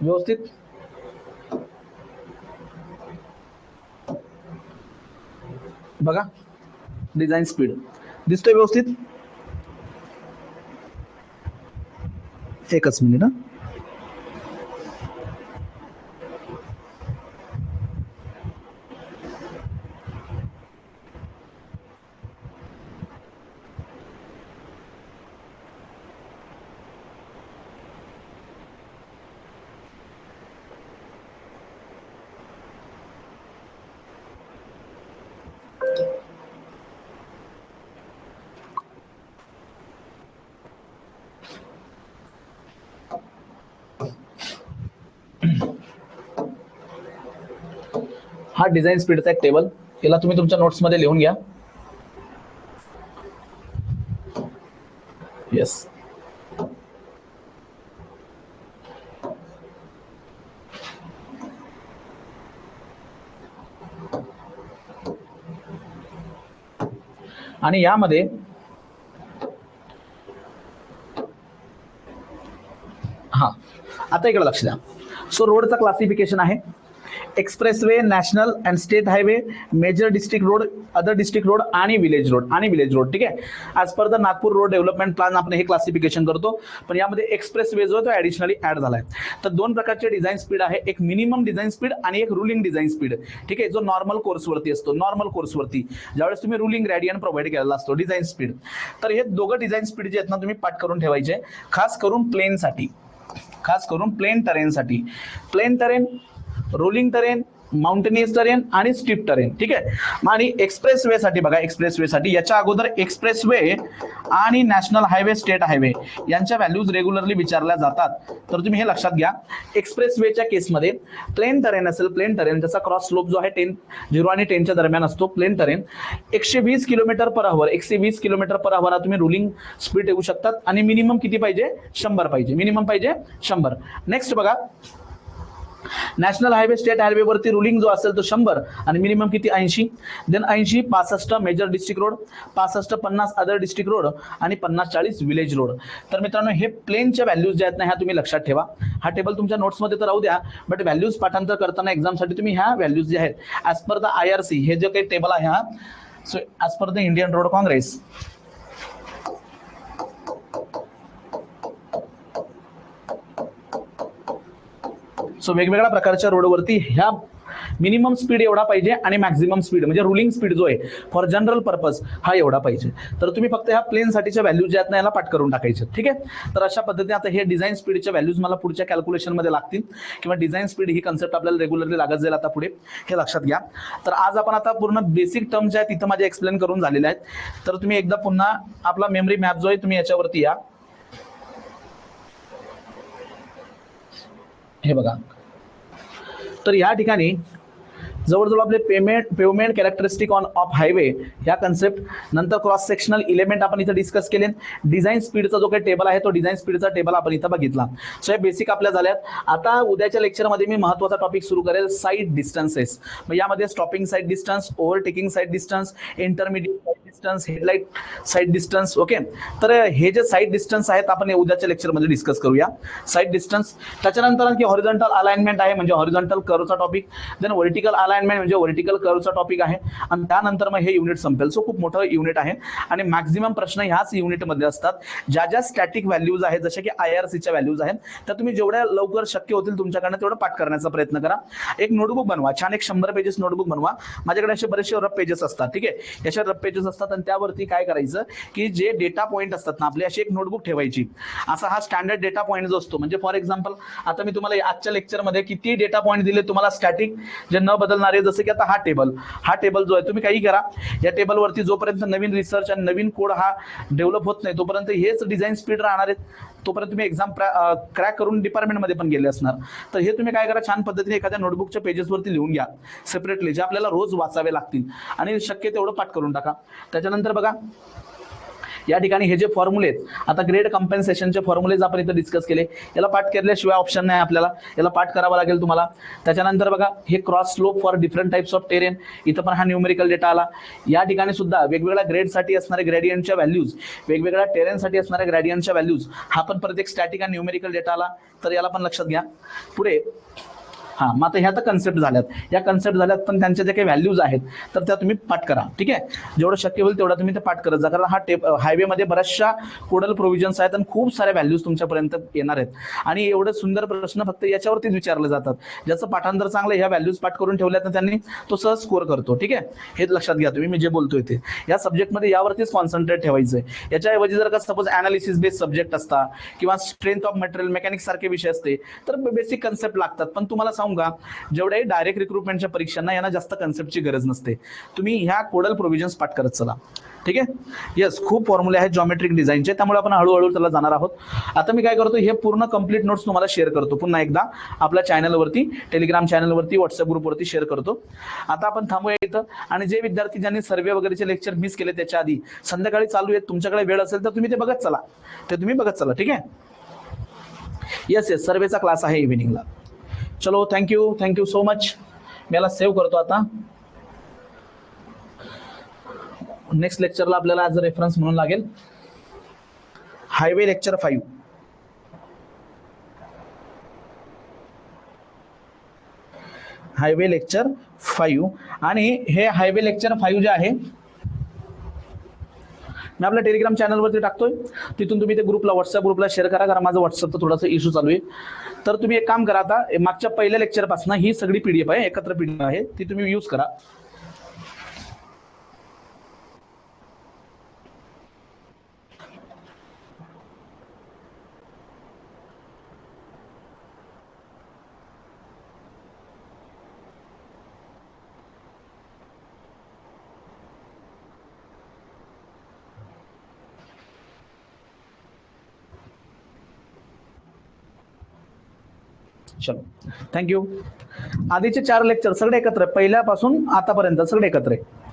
व्यवस्थित. बघा डिझाईन स्पीड दिसतोय व्यवस्थित. एकच मिनिट हा. हा डिझाईन स्पीडचा एक टेबल, याला तुम्ही तुमच्या नोट्समध्ये लिहून घ्या. येस. आणि यामध्ये हा आता इकडे लक्ष द्या. सो रोडचं क्लासिफिकेशन आहे expressway, national and state highway, major district road, other district road आणि विलेज रोड. ठीक आहे. As per the Nagpur road development plan आपण हे क्लासिफिकेशन करतो. पण यामध्ये एक्सप्रेसवे जो आहे तो ॲडिशनली ॲड झाला आहे. तर दोन प्रकारचे डिझाईन स्पीड आहे, एक मिनिमम डिझाईन स्पीड आणि एक रुलिंग डिझाईन स्पीड. ठीक आहे. जो नॉर्मल कोर्सवरती असतो, नॉर्मल कोर्सवरती ज्यावेळेस तुम्ही रुलिंग ग्रेडियंट प्रोव्हाइड केलेला असतो डिझाईन स्पीड. तर हे दोघं डिझाईन स्पीड जे आहेत ना तुम्ही पाठ करून ठेवायचे, खास करून प्लेनसाठी, खास करून प्लेन टरेनसाठी. Plain terrain, rolling terrain, mountainous terrain आणि स्टीप टरेन. ठीक आहे. आणि एक्सप्रेसवे साठी बघा, एक्सप्रेसवे साठी याच्या अगोदर एक्सप्रेसवे आणि नॅशनल हायवे, स्टेट हायवे यांच्या व्हॅल्यूज रेग्युलरली विचारल्या जातात. तर तुम्ही हे लक्षात घ्या. एक्सप्रेसवेच्या केसमध्ये प्लेन टरेन असेल, प्लेन टरेन त्याचा क्रॉस स्लोप जो आहे 0 आणि 10च्या दरम्यान असतो. Plain terrain 120 kilometer per hour, 120 kilometer per hour तुम्ही रुलिंग स्पीड ठेवू शकतात. आणि मिनिमम किती पाहिजे? 100 पाहिजे. मिनिमम पाहिजे 100. नेक्स्ट बघा, नॅशनल हायवे, स्टेट हायवे वरती रुलिंग जो असेल तो 100 आणि मिनिमम किती? 80. Then 80, 65 major district road, 65, 50 other district road आणि 50, 40 विलेज रोड. तर मित्रांनो हे प्लेनच्या व्हॅल्यूज ज्या आहेत ना ह्या तुम्ही लक्षात ठेवा. हा टेबल तुमच्या नोट्समध्ये तर राहू द्या, बट व्हॅल्यूज पाठांतर करताना एक्झामसाठी तुम्ही ह्या व्हॅल्यूज जे आहेत ॲज पर द IRC हे जे काही टेबल आहे हा, so as per the Indian road Congress, so वेगवेगळ्या प्रकारच्या रोडवरती ह्या मिनिमम स्पीड एवढा पाहिजे आणि मॅक्झिमम स्पीड म्हणजे रुलिंग स्पीड जो आहे फॉर जनरल पर्पज हा एवढा पाहिजे. तर तुम्ही फक्त ह्या प्लेन साठीच्या व्हॅल्यूज ज्या आहेत ना याला पाठ करून टाकायचे. ठीक आहे. तर अशा पद्धतीने आता हे डिझाईन स्पीडच्या व्हॅल्यूज मला पुढच्या कॅल्क्युलेशनमध्ये लागतील किंवा डिझाईन स्पीड ही कन्सेप्ट आपल्याला रेग्युलरली लागत जाईल आता पुढे, हे लक्षात घ्या. तर आज आपण आता पूर्ण बेसिक टर्म ज्या आहेत तिथं माझे एक्सप्लेन करून झालेले आहेत. तर तुम्ही एकदा पुन्हा आपला मेमरी मॅप जो आहे तुम्ही याच्यावरती या. हे बघा, तर या ठिकाणी जवळजवळ आपले पेवमेंट कॅरेक्टरिस्टिक ऑफ हायवे या कन्सेप्ट, नंतर क्रॉस सेक्शनल इलेमेंट आपण इथं डिस्कस केले. डिझाईन स्पीडचा जो काही टेबल आहे तो डिझाईन स्पीडचा टेबल आपण इथं बघितला. सो हे बेसिक आपल्या झाल्यात. आता उद्याच्या लेक्चरमध्ये मी महत्त्वाचा टॉपिक सुरू करेल, साईड डिस्टन्सेस. मग यामध्ये stopping side distance, overtaking side distance, intermediate side distance, headlight side distance. Okay. तर हे जे साईड डिस्टन्स आहेत आपण उद्याच्या लेक्चरमध्ये डिस्कस करूया. साईड डिस्टन्स, त्याच्यानंतर आणखी हॉरिझॉन्टल अलाइनमेंट आहे म्हणजे हॉरिझॉन्टल कर्वचा टॉपिक. देन व्हर्टिकल अलाइनमेंट म्हणजे व्हर्टिकल कर्वचा टॉपिक आहे आणि त्यानंतर मग हे युनिट संपेल. सो खूप मोठं युनिट आहे आणि मॅक्झिमम प्रश्न ह्याच युनिटमध्ये असतात. ज्या ज्या स्टॅटिक व्हॅल्यूज आहेत जसे की IRCच्या व्हॅल्यूज आहेत त्या तुम्ही जेवढ्या लवकर शक्य होतील तुमच्याकडनं तेवढं पाठ करण्याचा प्रयत्न करा. एक नोटबुक बनवा, छान एक 100 पेजेस नोटबुक बनवा. माझ्याकडे असे बरेचसे रफ पेजेस असतात. ठीक आहे. अशा रफ पेजेस असतात आणि त्यावरती काय करायचं की जे डेटा पॉईंट असतात ना आपली अशी एक नोटबुक ठेवायची. असा हा स्टँडर्ड डेटा पॉईंट जो असतो म्हणजे फॉर एक्झाम्पल आता मी तुम्हाला आजच्या लेक्चरमध्ये किती डेटा पॉईंट दिले तुम्हाला स्टॅटिक जे न बदलणारे, जसं की आता हा टेबल जो आहे तुम्ही काही करा या टेबलवरती जोपर्यंत नवीन रिसर्च आणि नवीन कोड हा डेव्हलप होत नाही तोपर्यंत हेच डिझाईन स्पीड राहणार आहेत. तोपर्यंत तुम्ही एक्झाम क्रॅक करून डिपार्टमेंटमध्ये पण गेले असणार. तर हे तुम्ही काय करा, छान पद्धतीने एखाद्या नोटबुकच्या पेजेसवरती लिहून घ्या सेपरेटली, जे आपल्याला रोज वाचावे लागतील आणि शक्य तेवढं पाठ करून टाका. त्याच्यानंतर बघा या ठिकाणी हे जे फॉर्म्युले आहेत, आता ग्रेड कम्पेन्सेशनचे फॉर्म्युलेज आपण इथं डिस्कस केले. याला पाठ केल्याशिवाय ऑप्शन नाही आपल्याला, याला पाठ करावा लागेल तुम्हाला. त्याच्यानंतर बघा हे cross slope for different types of terrain, इथं पण हा न्यूमेरिकल डेटा आला. या ठिकाणी सुद्धा वेगवेगळ्या ग्रेडसाठी असणारे ग्रेडियंटच्या व्हॅल्यूज, वेगवेगळ्या टेरेनसाठी असणाऱ्या ग्रेडियंटच्या व्हॅल्यूज, हा पण प्रत्येक स्टॅटिक आणि न्यूमेरिकल डेटा आला. तर याला पण लक्षात घ्या. पुढे हां, मग आता ह्या तर कन्सेप्ट झाल्यात, या कन्सेप्ट झाल्यात, पण त्यांच्या ज्या काही व्हॅल्यूज आहेत तर त्या तुम्ही पाठ करा. ठीक आहे, जेवढं शक्य होईल तेवढा तुम्ही ते पाठ करत जा, कारण हा हायवेमध्ये बऱ्याचशा कोडल प्रोव्हिजन्स आहेत आणि खूप साऱ्या व्हॅल्यूज तुमच्यापर्यंत येणार आहेत. आणि एवढे सुंदर प्रश्न फक्त याच्यावरतीच विचारले जातात. ज्याचं पाठांतर चांगलं, ह्या व्हॅल्यूज पाठ करून ठेवल्यात ना त्यांनी, तो सहज स्कोर करतो. ठीक आहे, हे लक्षात घ्या तुम्ही, मी जे बोलतोय ते या सब्जेक्टमध्ये यावरतीच कॉन्सन्ट्रेट ठेवायचं आहे. याच्याऐवजी जर का सपोज अनालिसिस बेस्ड सब्जेक्ट असता किंवा स्ट्रेंथ ऑफ मटेरियल मेकॅनिक्स सारखे विषय असते तर बेसिक कन्सेप्ट लागतात. पण तुम्हाला सांगू का, जेवढे डायरेक्ट रिक्रुटमेंटच्या परीक्षांना यांना जास्त कन्सेप्टची गरज नसते. तुम्ही ह्या कोडल प्रोव्हिजन्स पाठ करत चला. ठीक आहे, येस, खूप फॉर्म्युले आहेत जॉमेट्रिक डिझाईनचे, त्यामुळे आपण हळूहळू त्याला जाणार आहोत. आता मी काय करतो, हे पूर्ण कंप्लीट नोट्स तुम्हाला शेअर करतो पुन्हा एकदा आपल्या चॅनलवरती, टेलिग्राम चॅनलवरती, व्हॉट्सअप ग्रुपवरती शेअर करतो. आता आपण थांबूया इथं. आणि जे विद्यार्थी ज्यांनी सर्वे वगैरेचे लेक्चर मिस केले त्याच्या आधी संध्याकाळी चालू आहेत, तुमच्याकडे वेळ असेल तर तुम्ही ते बघत चला, ठीक आहे. येस, सर्वेचा क्लास आहे इव्हिनिंगला. चलो, थँक्यू सो मच. मी याला सेव्ह करतो आता. नेक्स्ट लेक्चरला आपल्याला आज रेफरन्स म्हणून लागेल हायवे लेक्चर 5. Highway lecture 5. आणि हे हायवे लेक्चर 5 जे आहे मी आपल्या टेलिग्राम चॅनलवरती टाकतोय, तिथून तुम्ही ते ग्रुपला, व्हॉट्सअप ग्रुपला शेअर करा, कारण माझं व्हॉट्सअपचा थोडासा इश्यू चालू आहे. तर तुम्ही एक काम करा, आता मागच्या पहिल्या लेक्चरपासून ही सगळी पीडीएफ आहे, एकत्र पीडीएफ आहे, ती तुम्ही यूज करा. चलो, थँक्यू. आधीचे 4 लेक्चर सगळे एकत्र, पहिल्यापासून आतापर्यंत सगळे एकत्र आहे.